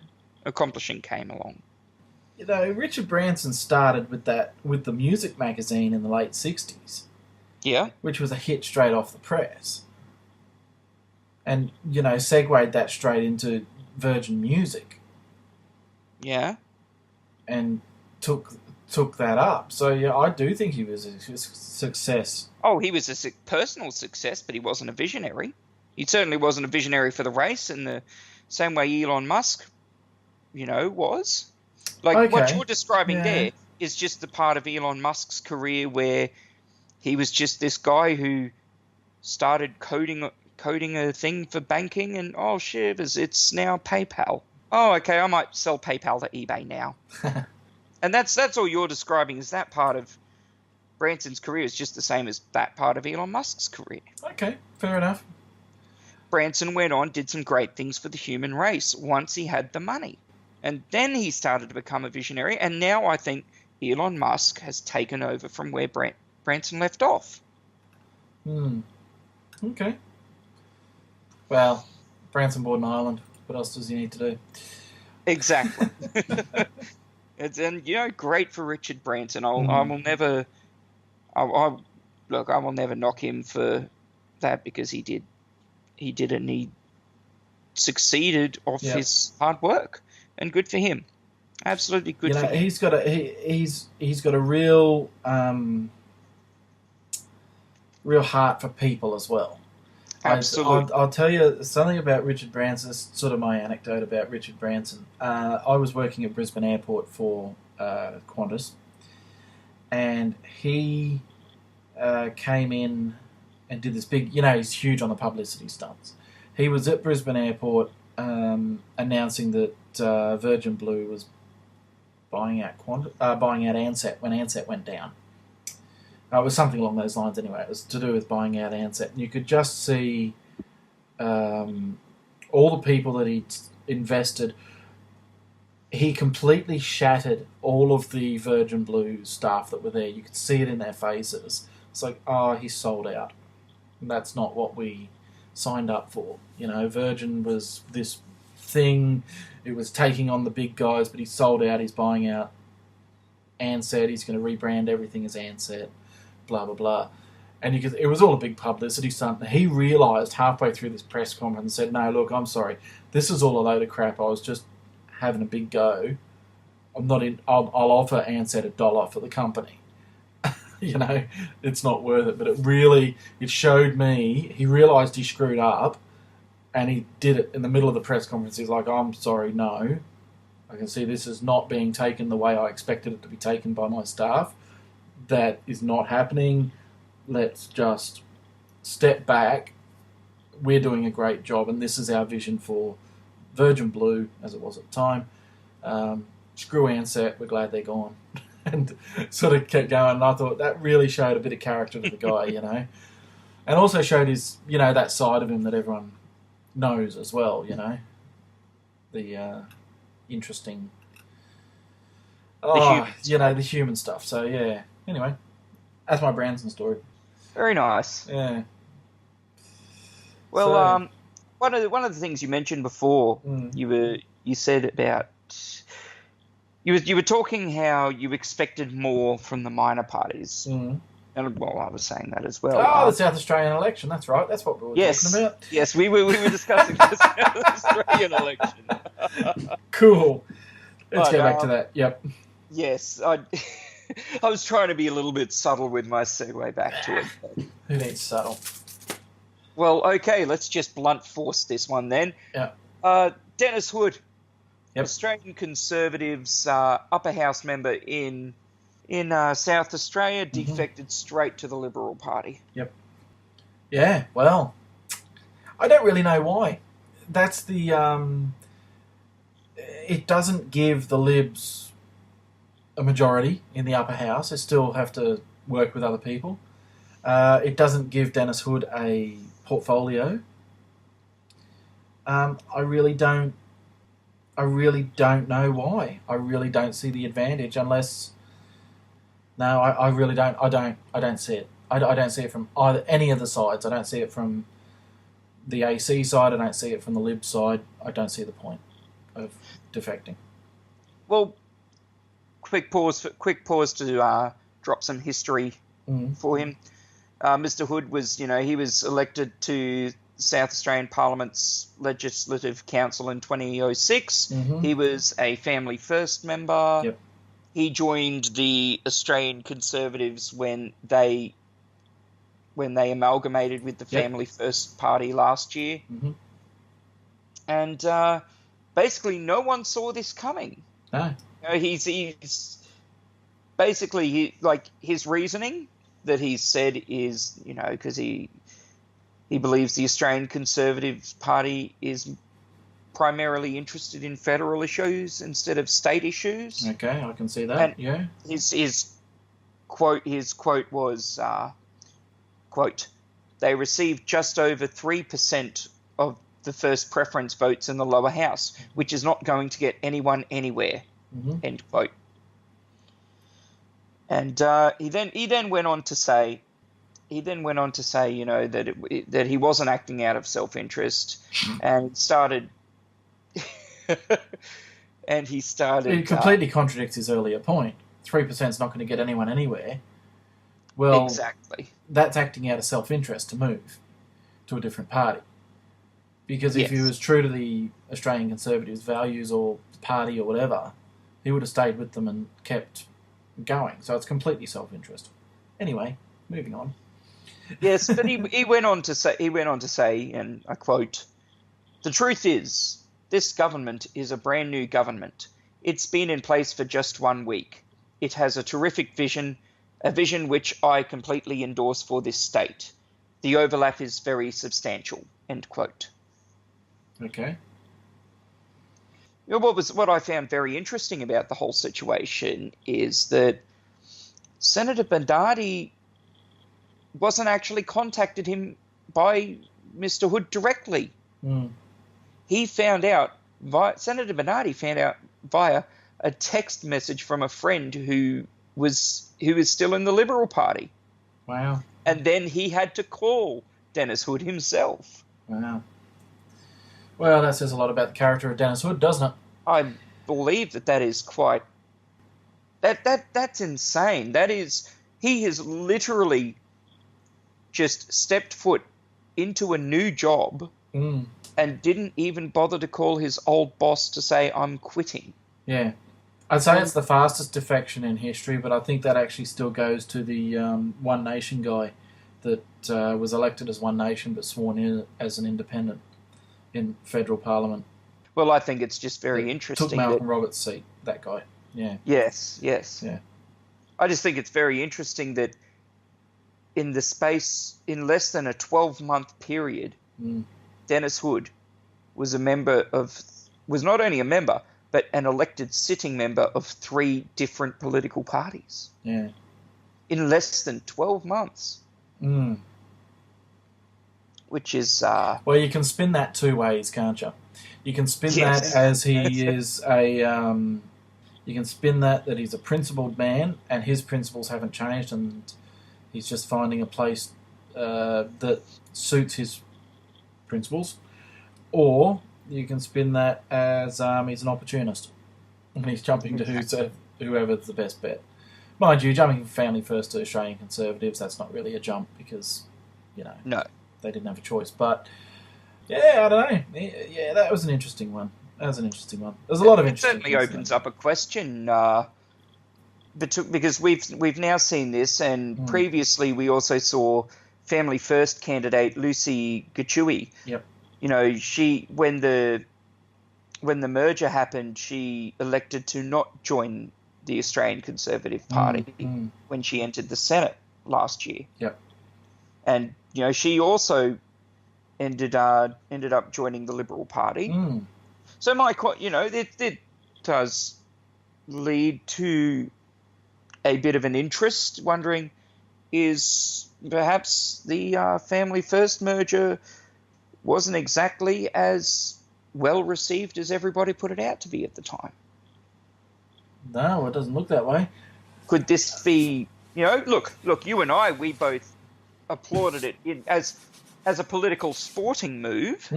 accomplishing came along. Richard Branson started with the music magazine in the late 60s. Yeah. Which was a hit straight off the press. And, segued that straight into Virgin Music. Yeah. And took that up. So, yeah, I do think he was a success. Oh, he was a personal success, but he wasn't a visionary. He certainly wasn't a visionary for the race in the same way Elon Musk, was. Like, what you're describing there is just the part of Elon Musk's career where he was just this guy who started coding a thing for banking, and oh shit, it's now PayPal. Oh, okay, I might sell PayPal to eBay now. And that's all you're describing is that part of Branson's career is just the same as that part of Elon Musk's career. Okay, fair enough. Branson went on, did some great things for the human race once he had the money. And then he started to become a visionary, and now I think Elon Musk has taken over from where Branson left off. Okay. Well, Branson bought an island. What else does he need to do? Exactly. And great for Richard Branson. I will never knock him for that because he did it and he succeeded off his hard work, and good for him. Absolutely good for him. He's got a real heart for people as well. Absolutely. I'll tell you something about Richard Branson. This is sort of my anecdote about Richard Branson. I was working at Brisbane Airport for Qantas, and he came in and did this big, he's huge on the publicity stunts. He was at Brisbane Airport announcing that Virgin Blue was buying out Ansett when Ansett went down. It was something along those lines anyway. It was to do with buying out Ansett. And you could just see all the people that he'd invested. He completely shattered all of the Virgin Blue staff that were there. You could see it in their faces. It's like, he's sold out. And that's not what we signed up for. Virgin was this thing. It was taking on the big guys, but he's sold out. He's buying out Ansett. He's going to rebrand everything as Ansett. Blah, blah, blah. And it was all a big publicity stunt. He realised halfway through this press conference and said, no, look, I'm sorry. This is all a load of crap. I was just having a big go. I'm not in. I'll offer Ansett $1 for the company. It's not worth it. But it showed me, he realised he screwed up and he did it in the middle of the press conference. He's like, I'm sorry, no. I can see this is not being taken the way I expected it to be taken by my staff. That is not happening. Let's just step back. We're doing a great job, and this is our vision for Virgin Blue, as it was at the time. Screw Ansett, we're glad they're gone. And sort of kept going, and I thought that really showed a bit of character to the guy, And also showed his, that side of him that everyone knows as well, The interesting... the human stuff. So, yeah. Anyway, that's my Branson story. Very nice. Yeah. Well, one of the things you mentioned before, you said about you were talking how you expected more from the minor parties, and And, well, I was saying that as Oh, well. the South Australian election. That's right. That's what we were talking about. Yes, we were discussing the South Australian election. Cool. Let's But, go back to that. Yep. Yes, I was trying to be a little bit subtle with my segue back to it. Who needs subtle? Well, okay, let's just blunt force this one then. Yeah. Dennis Hood, Yep. Australian Conservatives upper house member in South Australia, defected straight to the Liberal Party. Yep. Yeah, well, I don't really know why. That's the... it doesn't give the Libs a majority in the upper house. They still have to work with other people. It doesn't give Dennis Hood a portfolio. I really don't know why. I really don't see the advantage unless... No, I really don't. I don't see it. I don't see it from either any of the sides. I don't see it from the AC side. I don't see it from the Lib side. I don't see the point of defecting. Well, quick pause to drop some history for him. Mr. Hood was, he was elected to South Australian Parliament's Legislative Council in 2006. He was a Family First member. Yep. He joined the Australian Conservatives when they amalgamated with the Family First Party last year. And basically no one saw this coming. No. He's basically, his reasoning that he's said is, because he believes the Australian Conservative Party is primarily interested in federal issues instead of state issues. Okay, I can see that. And his quote was, quote, "They received just over 3% of the first preference votes in the lower house, which is not going to get anyone anywhere." End quote. And he then went on to say, that he wasn't acting out of self-interest, and started. It completely contradicts his earlier point. 3% is not going to get anyone anywhere. Well, exactly. That's acting out of self-interest to move to a different party. Because if he was true to the Australian Conservatives' values or party or whatever, he would have stayed with them and kept going. So it's completely self-interest. Anyway, moving on. Yes, but he went on to say, and I quote, "The truth is, this government is a brand new government. It's been in place for just 1 week. It has a terrific vision, a vision which I completely endorse for this state. The overlap is very substantial." End quote. Okay. What I found very interesting about the whole situation is that Senator Barnaby wasn't actually contacted him by Mr. Hood directly. He found out Senator Barnaby found out via a text message from a friend who was still in the Liberal Party. Wow. And then he had to call Dennis Hood himself. Wow. Well, that says a lot about the character of Dennis Hood, doesn't it? I believe that is quite... That's insane. He has literally just stepped foot into a new job and didn't even bother to call his old boss to say, "I'm quitting." Yeah. I'd say it's the fastest defection in history, but I think that actually still goes to the One Nation guy that was elected as One Nation but sworn in as an independent in federal parliament. Well, I think it's just very interesting. Took Malcolm Roberts' seat, that guy. Yeah. Yes. Yeah. I just think it's very interesting that in less than a 12-month period, Dennis Hood was not only a member, but an elected sitting member of 3 different political parties. Yeah. In less than 12 months. Which is... well, you can spin that 2 ways, can't you? You can spin that as he is you can spin that he's a principled man and his principles haven't changed and he's just finding a place that suits his principles. Or you can spin that as he's an opportunist and he's jumping to whoever's the best bet. Mind you, jumping from Family First to Australian Conservatives, that's not really a jump because, No. they didn't have a choice. But, yeah, I don't know. Yeah, that was an interesting one. There's a lot of interesting. It certainly opens up a question, because we've now seen this, and previously we also saw Family First candidate Lucy Gachui. Yep. She when the merger happened, she elected to not join the Australian Conservative Party when she entered the Senate last year. Yep. And she also ended up joining the Liberal Party. So it does lead to a bit of an interest, wondering, is perhaps the Family First merger wasn't exactly as well received as everybody put it out to be at the time? No, it doesn't look that way. Could this be, look, you and I, we both applauded it as a political sporting move.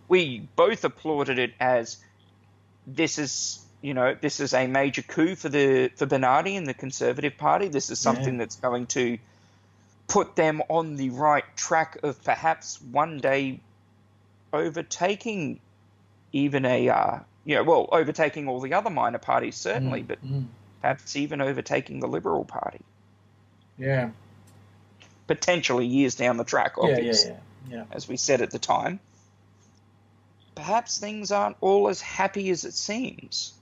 We both applauded it as this is a major coup for Bernardi and the Conservative Party. This is something that's going to put them on the right track of perhaps one day overtaking even overtaking all the other minor parties, certainly, but perhaps even overtaking the Liberal Party. Yeah. Potentially years down the track, obviously. Yeah. As we said at the time. Perhaps things aren't all as happy as it seems.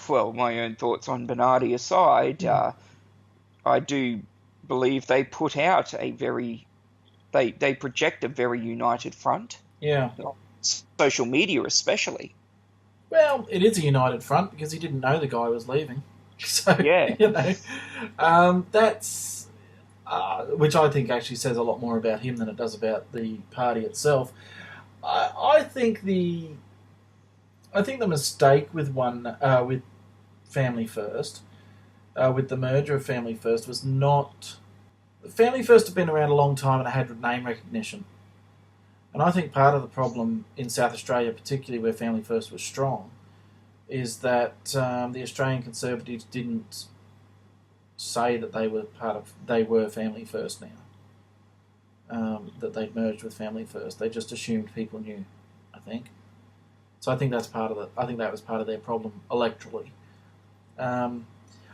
Well, my own thoughts on Bernardi aside, I do believe they put out they project a very united front. Yeah. Social media especially. Well, it is a united front because he didn't know the guy was leaving. So, that's... which I think actually says a lot more about him than it does about the party itself. I think the mistake with with Family First, with the merger of Family First, was not... Family First had been around a long time and had name recognition. And I think part of the problem in South Australia, particularly where Family First was strong, is that the Australian Conservatives didn't say that they were Family First now. That they'd merged with Family First. They just assumed people knew, I think. So I think that was part of their problem electorally.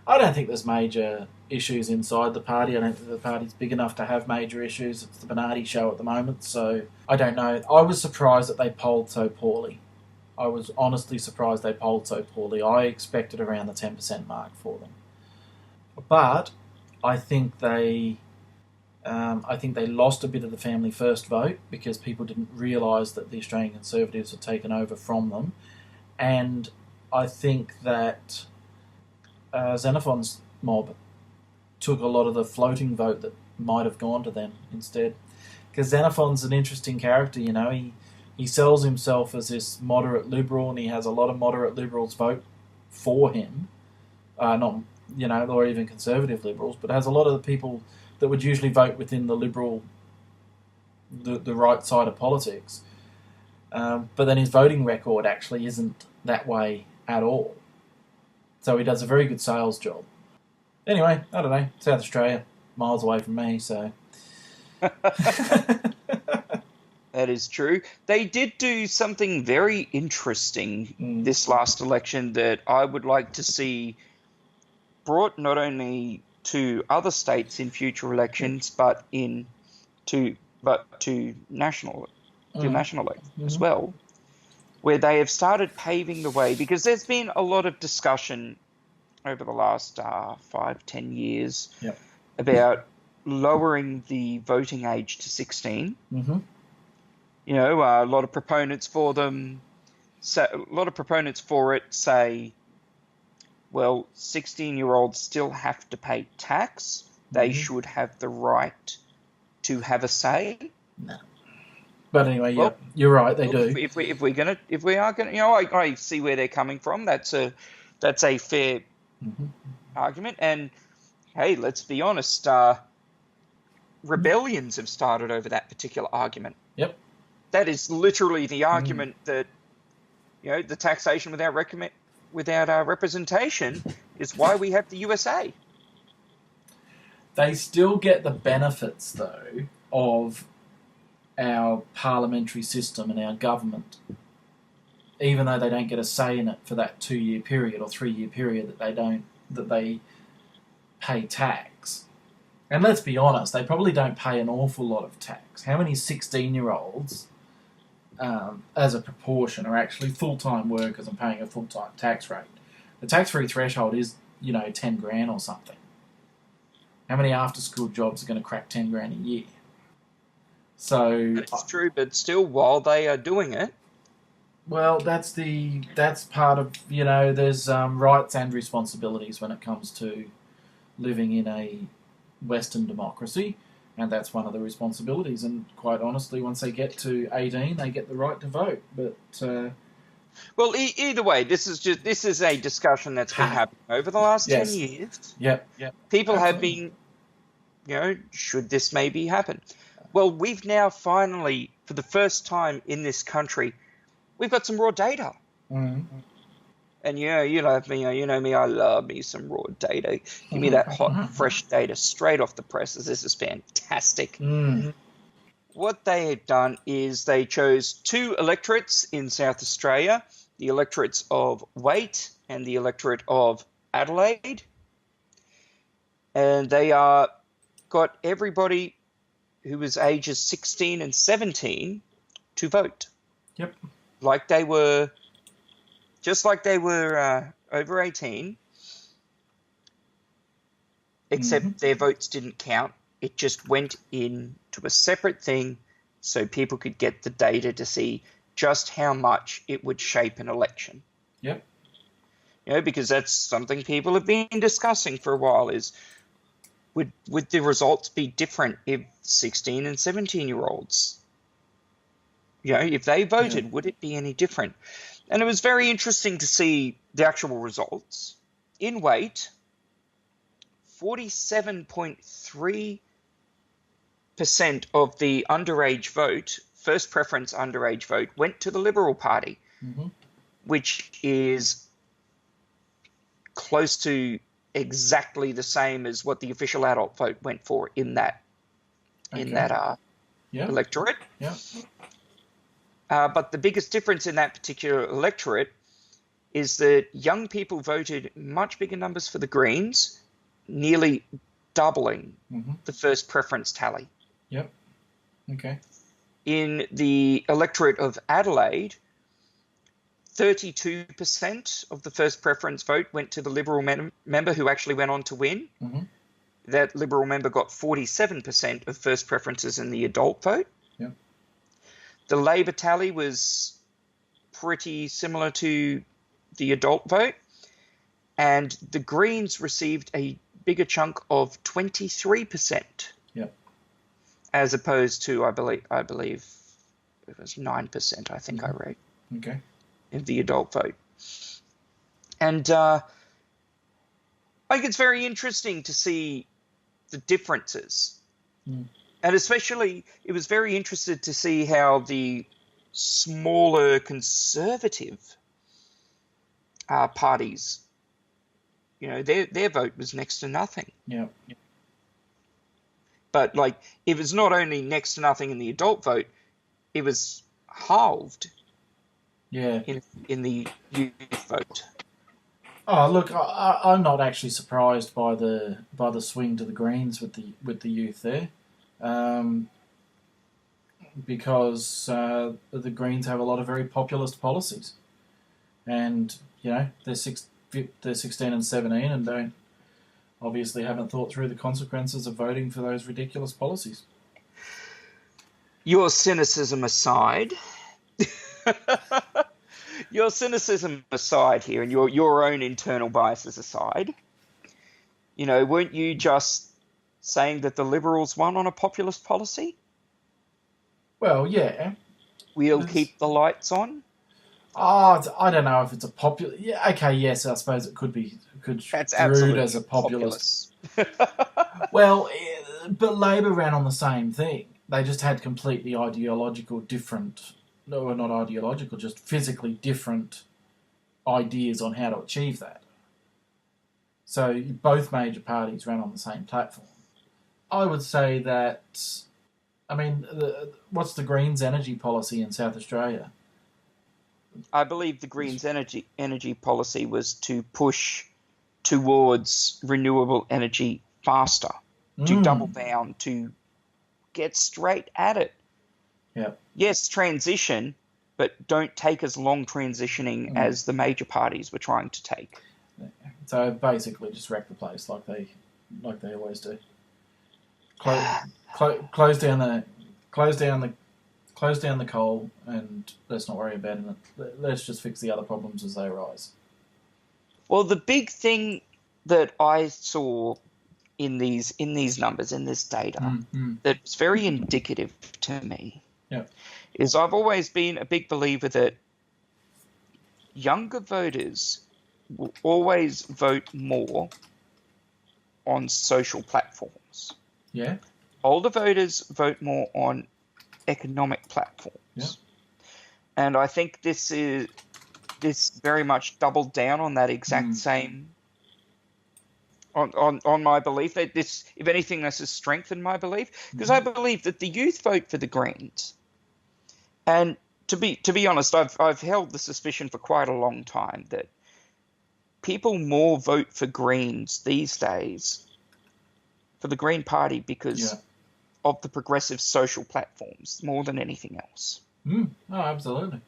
I don't think there's major issues inside the party. I don't think the party's big enough to have major issues. It's the Bernardi show at the moment, so I don't know. I was surprised that they polled so poorly. I was honestly surprised they polled so poorly. I expected around the 10% mark for them. But I think they lost a bit of the Family First vote because people didn't realise that the Australian Conservatives had taken over from them. And I think that Xenophon's mob took a lot of the floating vote that might have gone to them instead. Because Xenophon's an interesting character, He sells himself as this moderate liberal, and he has a lot of moderate liberals vote for him. Or even conservative liberals, but has a lot of the people that would usually vote within the liberal, the right side of politics. But then his voting record actually isn't that way at all. So he does a very good sales job. Anyway, I don't know, South Australia, miles away from me, so... That is true. They did do something very interesting this last election that I would like to see brought not only to other states in future elections, but to national elections as well, where they have started paving the way, because there's been a lot of discussion over the last 5-10 years about lowering the voting age to 16. A lot of proponents for them. So a lot of proponents for it say, well, 16-year-olds still have to pay tax. They should have the right to have a say. No. But anyway, you're right. They do. If we are gonna, I see where they're coming from. That's a fair argument. And hey, let's be honest. Rebellions have started over that particular argument. Yep. That is literally the argument that, the taxation without representation is why we have the USA. They still get the benefits, though, of our parliamentary system and our government, even though they don't get a say in it for that 2-year period or 3-year period that they pay tax. And let's be honest, they probably don't pay an awful lot of tax. How many 16-year-olds, as a proportion, are actually full-time workers and paying a full-time tax rate? The tax-free threshold is, 10 grand or something. How many after-school jobs are going to crack 10 grand a year? So That's true, but still, while they are doing it, well, that's part of, there's rights and responsibilities when it comes to living in a Western democracy, and that's one of the responsibilities. And quite honestly, once they get to 18, they get the right to vote. But well, either way, this is a discussion that's been happening over the last 10 years. Yep. People have been, should this maybe happen? Well, we've now finally, for the first time in this country, we've got some raw data. Mm-hmm. And you love me, you know me, I love me some raw data. Give me that hot, fresh data straight off the presses. This is fantastic. Mm-hmm. What they have done is they chose 2 electorates in South Australia, the electorates of Waite and the electorate of Adelaide. And they got everybody who was ages 16 and 17 to vote. Yep. Just like they were over 18, except their votes didn't count. It just went into a separate thing so people could get the data to see just how much it would shape an election. Yep. Because that's something people have been discussing for a while is would the results be different if 16 and 17-year-olds, if they voted, would it be any different? And it was very interesting to see the actual results. In Waite, 47.3% of the underage vote, first preference underage vote, went to the Liberal Party, which is close to exactly the same as what the official adult vote went for in that electorate. Yeah. But the biggest difference in that particular electorate is that young people voted much bigger numbers for the Greens, nearly doubling the first preference tally. Yep. Okay. In the electorate of Adelaide, 32% of the first preference vote went to the Liberal member who actually went on to win. That Liberal member got 47% of first preferences in the adult vote. Yep. The Labor tally was pretty similar to the adult vote, and the Greens received a bigger chunk of 23%. Yep. As opposed to, I believe it was 9%, I think I read. Okay. In the adult vote. And I think it's very interesting to see the differences. And especially, it was very interesting to see how the smaller conservative parties, their vote was next to nothing. Yeah. But, it was not only next to nothing in the adult vote, it was halved in the youth vote. Oh, look, I'm not actually surprised by the swing to the Greens with the youth there, because the Greens have a lot of very populist policies, and they're 16 and 17 and haven't thought through the consequences of voting for those ridiculous policies. Your cynicism aside. Your cynicism aside here, and your own internal biases aside, weren't you just saying that the Liberals won on a populist policy? Well, yeah. We'll keep the lights on? Oh, I don't know if it's a popular... Yeah, okay, yes, I suppose it could be viewed as a populist. Well, but Labor ran on the same thing. They just had completely different... No, not ideological, just physically different ideas on how to achieve that. So both major parties ran on the same platform. I would say that, I mean, what's the Greens energy policy in South Australia? I believe the Greens energy policy was to push towards renewable energy faster, to double down, to get straight at it. Yeah. Yes, transition, but don't take as long transitioning as the major parties were trying to take. So basically, just wreck the place like they always do. Close down the coal, and let's not worry about it. Let's just fix the other problems as they arise. Well, the big thing that I saw in these numbers, in this data, that's very indicative to me, is I've always been a big believer that younger voters will always vote more on social platforms. Yeah. Older voters vote more on economic platforms. Yeah. And I think this very much doubled down on that exact same on my belief that this, if anything, this has strengthened my belief, because I believe that the youth vote for the Greens. And to be honest, I've held the suspicion for quite a long time that people more vote for Greens these days, for the Green Party, because of the progressive social platforms more than anything else. Oh, absolutely.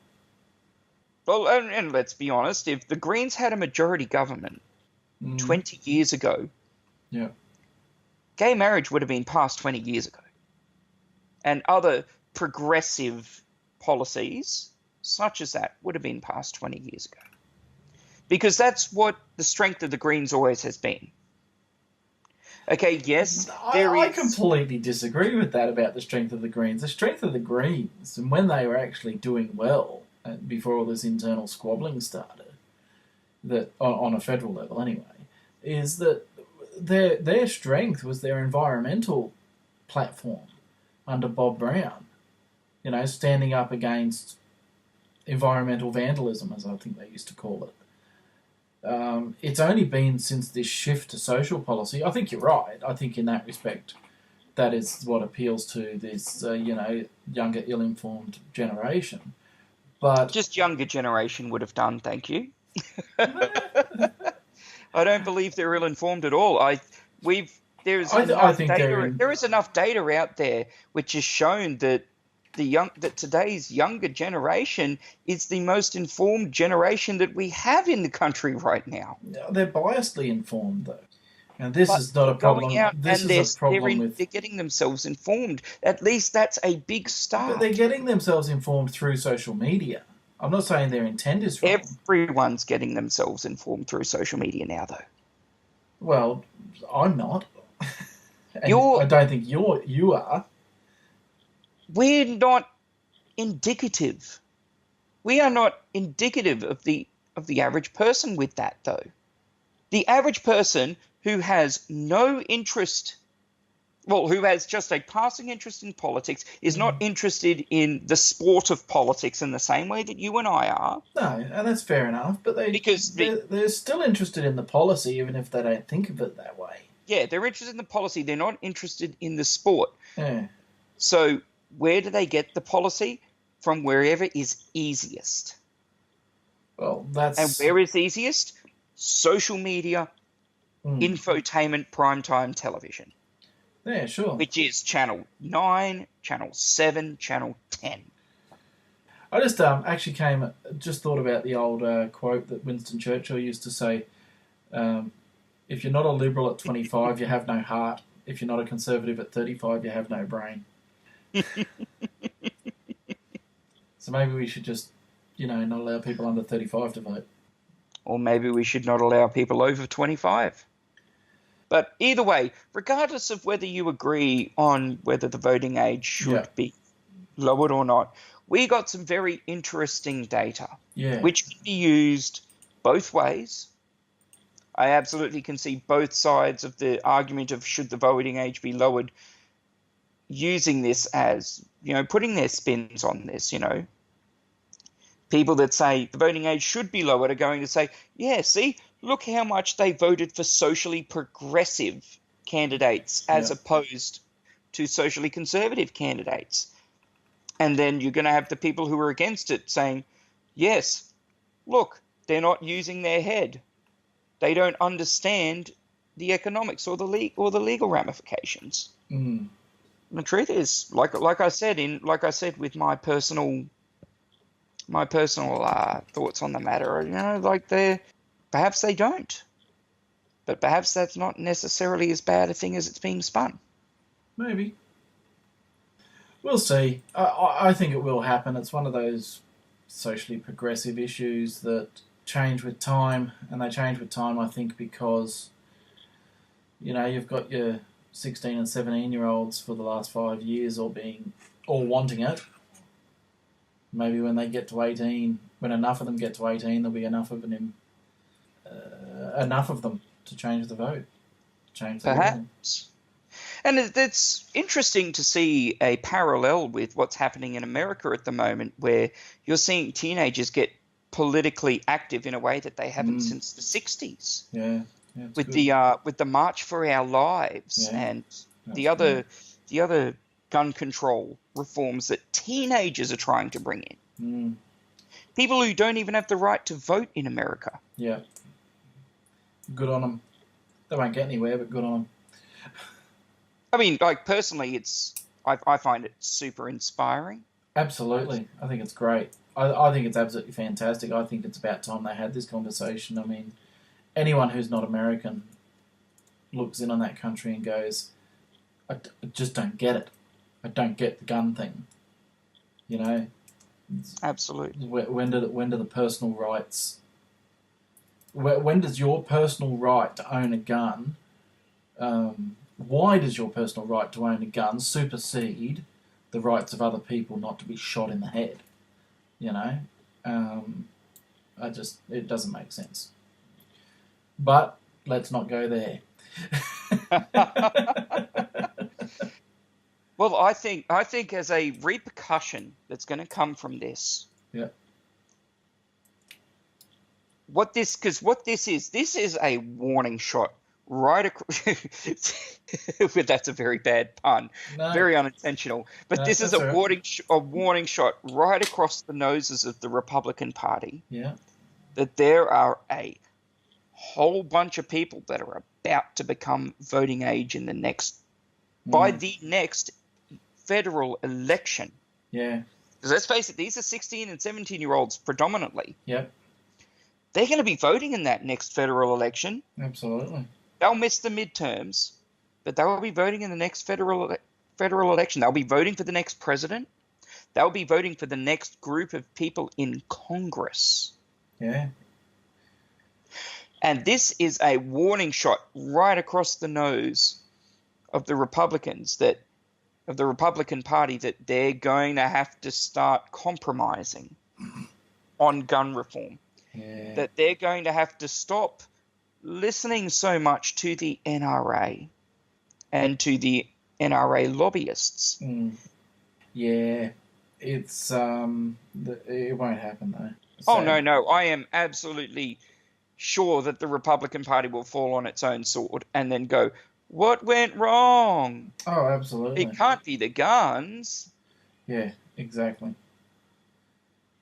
Well, and let's be honest, if the Greens had a majority government 20 years ago, gay marriage would have been passed 20 years ago. And other progressive policies, such as that, would have been passed 20 years ago. Because that's what the strength of the Greens always has been. Okay, yes, I completely disagree with that about the strength of the Greens. The strength of the Greens, and when they were actually doing well, before all this internal squabbling started, that on a federal level anyway, is that their strength was their environmental platform under Bob Brown. You know, standing up against environmental vandalism, as I think they used to call it. It's only been since this shift to social policy. I think you're right. I think in that respect, that is what appeals to this, younger, ill-informed generation. But just younger generation would have done. Thank you. I don't believe they're ill-informed at all. There is enough data out there which has shown that that today's younger generation is the most informed generation that we have in the country right now. They're biasedly informed, though. And this is not a problem. They're getting themselves informed. At least that's a big start. But they're getting themselves informed through social media. I'm not saying their intent is wrong. Everyone's getting themselves informed through social media now, though. Well, I'm not. I don't think you are. We're not indicative. We are not indicative of the average person with that, though. The average person who has no interest, who has just a passing interest in politics, is not interested in the sport of politics in the same way that you and I are. No, and that's fair enough. But they're still interested in the policy, even if they don't think of it that way. Yeah, they're interested in the policy. They're not interested in the sport. Yeah. So where do they get the policy? From wherever is easiest. Well, And where is easiest? Social media, infotainment, primetime television. Yeah, sure. Which is Channel 9, Channel 7, Channel 10. I just just thought about the old quote that Winston Churchill used to say, if you're not a liberal at 25, you have no heart. If you're not a conservative at 35, you have no brain. So maybe we should just, not allow people under 35 to vote. Or maybe we should not allow people over 25. But either way, regardless of whether you agree on whether the voting age should be lowered or not, we got some very interesting data, which can be used both ways. I absolutely can see both sides of the argument of should the voting age be lowered, using this as, putting their spins on this, People that say the voting age should be lowered are going to say, yeah, see, look how much they voted for socially progressive candidates as opposed to socially conservative candidates. And then you're going to have the people who are against it saying, yes, look, they're not using their head. They don't understand the economics or the legal ramifications. Mm. The truth is, like I said with my personal thoughts on the matter, perhaps they don't, but perhaps that's not necessarily as bad a thing as it's being spun. Maybe. We'll see. I think it will happen. It's one of those socially progressive issues that change with time, and they change with time, I think, because, you've got your 16 and 17-year-olds for the last 5 years all wanting it. Maybe when they get to 18, when enough of them get to 18, there'll be enough of them to change the vote. Change the Perhaps. And it's interesting to see a parallel with what's happening in America at the moment, where you're seeing teenagers get politically active in a way that they haven't since the 60s. Yeah, with the March for Our Lives and the other gun control reforms that teenagers are trying to bring in. Mm. People who don't even have the right to vote in America. Yeah. Good on them. They won't get anywhere, but good on them. I mean, personally, I find it super inspiring. Absolutely. I think it's great. I think it's absolutely fantastic. I think it's about time they had this conversation. I mean, anyone who's not American looks in on that country and goes, I just don't get it. I don't get the gun thing. Absolutely. When do the personal rights... When does your personal right to own a gun... why does your personal right to own a gun supersede the rights of other people not to be shot in the head? It doesn't make sense. But let's not go there. Well, I think as a repercussion that's going to come from this. Yeah. This is a warning shot right across. That's a very bad pun, very unintentional. But this is a warning shot right across the noses of the Republican Party. Yeah. That there are a whole bunch of people that are about to become voting age in the next by the next federal election. Yeah. Because let's face it, these are 16 and 17-year-olds predominantly. Yep. They're going to be voting in that next federal election. Absolutely. They'll miss the midterms, but they will be voting in the next federal election. They'll be voting for the next president. They'll be voting for the next group of people in Congress. Yeah. And this is a warning shot right across the nose of the Republicans, of the Republican Party, that they're going to have to start compromising on gun reform. Yeah. That they're going to have to stop listening so much to the NRA and to the NRA lobbyists. Yeah. It's it won't happen though. So, no. I am absolutely sure that the Republican Party will fall on its own sword and then go, what went wrong? Oh, absolutely. It can't be the guns. Yeah, exactly.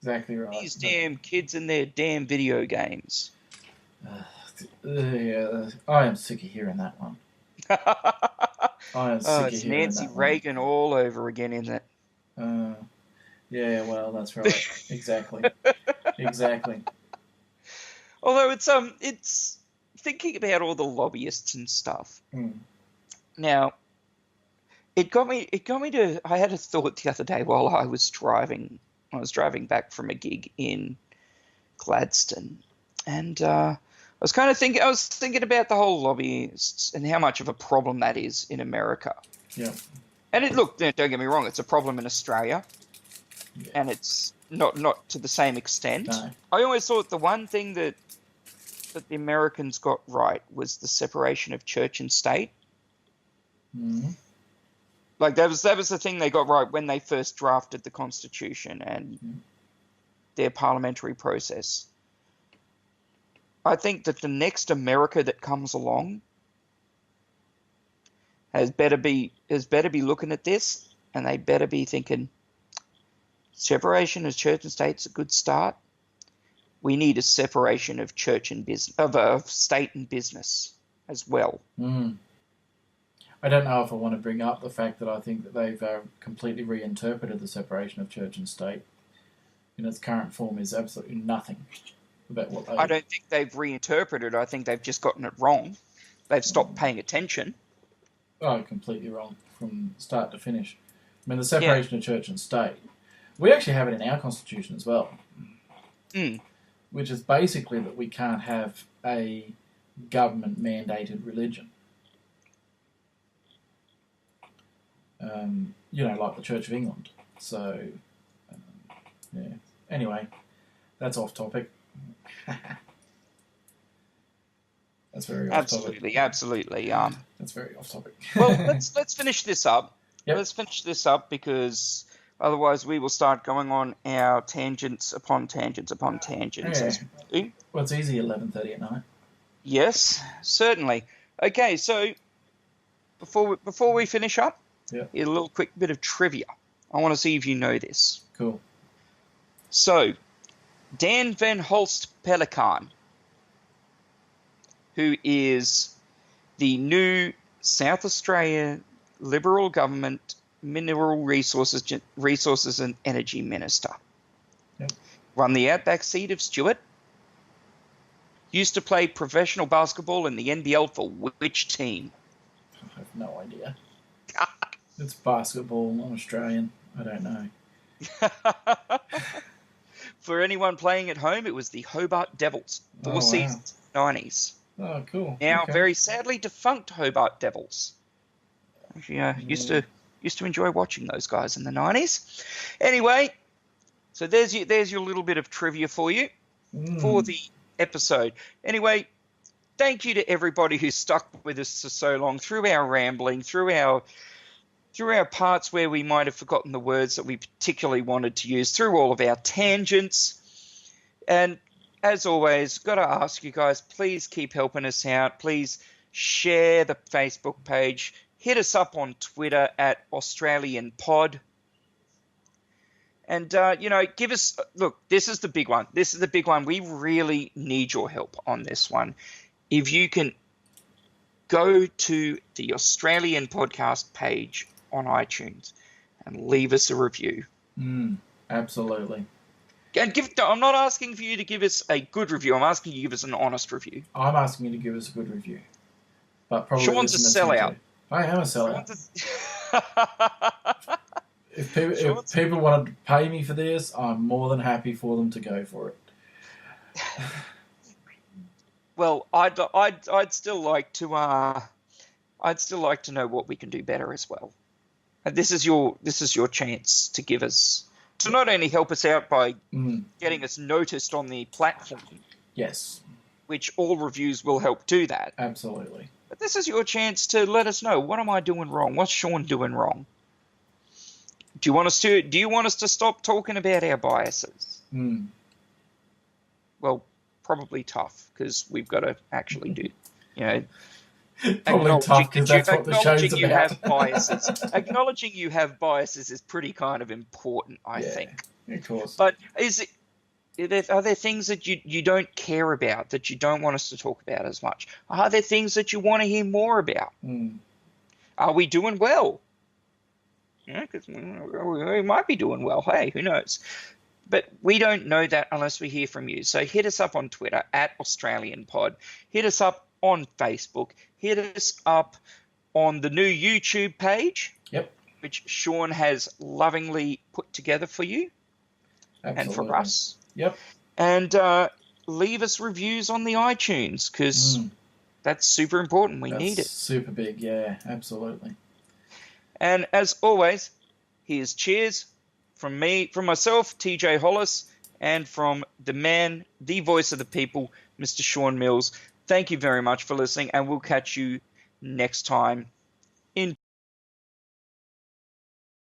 Exactly right. These damn kids and their damn video games. Yeah, I am sick of hearing that one. I am sick of it's hearing Nancy that Reagan one. all over again, isn't it? Yeah, well, that's right. Exactly. Exactly. Although it's thinking about all the lobbyists and stuff. Now, it got me to. I had a thought the other day while I was driving. I was driving back from a gig in Gladstone, and I was thinking about the whole lobbyists and how much of a problem that is in America. Yeah. And don't get me wrong, it's a problem in Australia, and it's not to the same extent. No. I always thought the one thing that the Americans got right was the separation of church and state. Mm-hmm. Like that was the thing they got right when they first drafted the Constitution and their parliamentary process. I think that the next America that comes along has better be looking at this, and they better be thinking separation of church and state's a good start. We need a separation of church and business, of state and business as well. I don't know if I want to bring up the fact that I think that they've completely reinterpreted the separation of church and state. In its current form is absolutely nothing about what they... I don't think they've reinterpreted. I think they've just gotten it wrong. They've stopped paying attention. Oh, completely wrong from start to finish. I mean, the separation of church and state, we actually have it in our constitution as well, which is basically that we can't have a government-mandated religion. Like the Church of England. So, yeah. Anyway, that's off topic. That's very off topic. Absolutely. That's very off topic. Well, let's finish this up. Yep. Let's finish this up because otherwise we will start going on our tangents upon tangents upon tangents. Yeah. Well, it's easy 11:30 at night. Yes, certainly. Okay, so before we finish up, here's a little quick bit of trivia. I want to see if you know this. Cool. So, Dan Van Holst Pelikan, who is the new South Australia Liberal Government Mineral Resources and Energy Minister. Yep. Won the Outback seat of Stewart. Used to play professional basketball in the NBL for which team? I have no idea. It's basketball. I'm Australian. I don't know. For anyone playing at home, it was the Hobart Devils. Four seasons, 90s. Oh, cool. Now, very sadly defunct Hobart Devils. Used to enjoy watching those guys in the 90s. Anyway, so there's your little bit of trivia for you for the episode. Anyway, thank you to everybody who stuck with us for so long through our rambling, through our parts where we might have forgotten the words that we particularly wanted to use, through all of our tangents. And as always, got to ask you guys, please keep helping us out. Please share the Facebook page. Hit us up on Twitter at AustrAlien Pod. And, give us – look, this is the big one. This is the big one. We really need your help on this one. If you can go to the AustrAlien Podcast page on iTunes and leave us a review. Absolutely. And I'm not asking for you to give us a good review. I'm asking you to give us an honest review. I'm asking you to give us a good review. But probably Sean's a sellout. I am a sellout. If people wanted to pay me for this, I'm more than happy for them to go for it. Well, I'd still like to know what we can do better as well. And this is your chance to give us, to not only help us out by getting us noticed on the platform. Yes. Which all reviews will help do that. Absolutely. But this is your chance to let us know, what am I doing wrong? What's Sean doing wrong? Do you want us to stop talking about our biases? Well, probably tough, because we've got to actually do, probably tough, because that's what the show's about. Have biases. Acknowledging you have biases is pretty kind of important, I think. Of course. But are there things that you don't care about, that you don't want us to talk about as much? Are there things that you want to hear more about? Are we doing well? Because we might be doing well. Hey, who knows? But we don't know that unless we hear from you. So hit us up on Twitter at AustrAlien Pod. Hit us up on Facebook. Hit us up on the new YouTube page, which Sean has lovingly put together for you and for us. And leave us reviews on the iTunes, because that's super important. We need it. Super big, yeah, absolutely. And as always, here's cheers from myself, TJ Hollis, and from the man, the voice of the people, Mr. Sean Mills. Thank you very much for listening, and we'll catch you next time.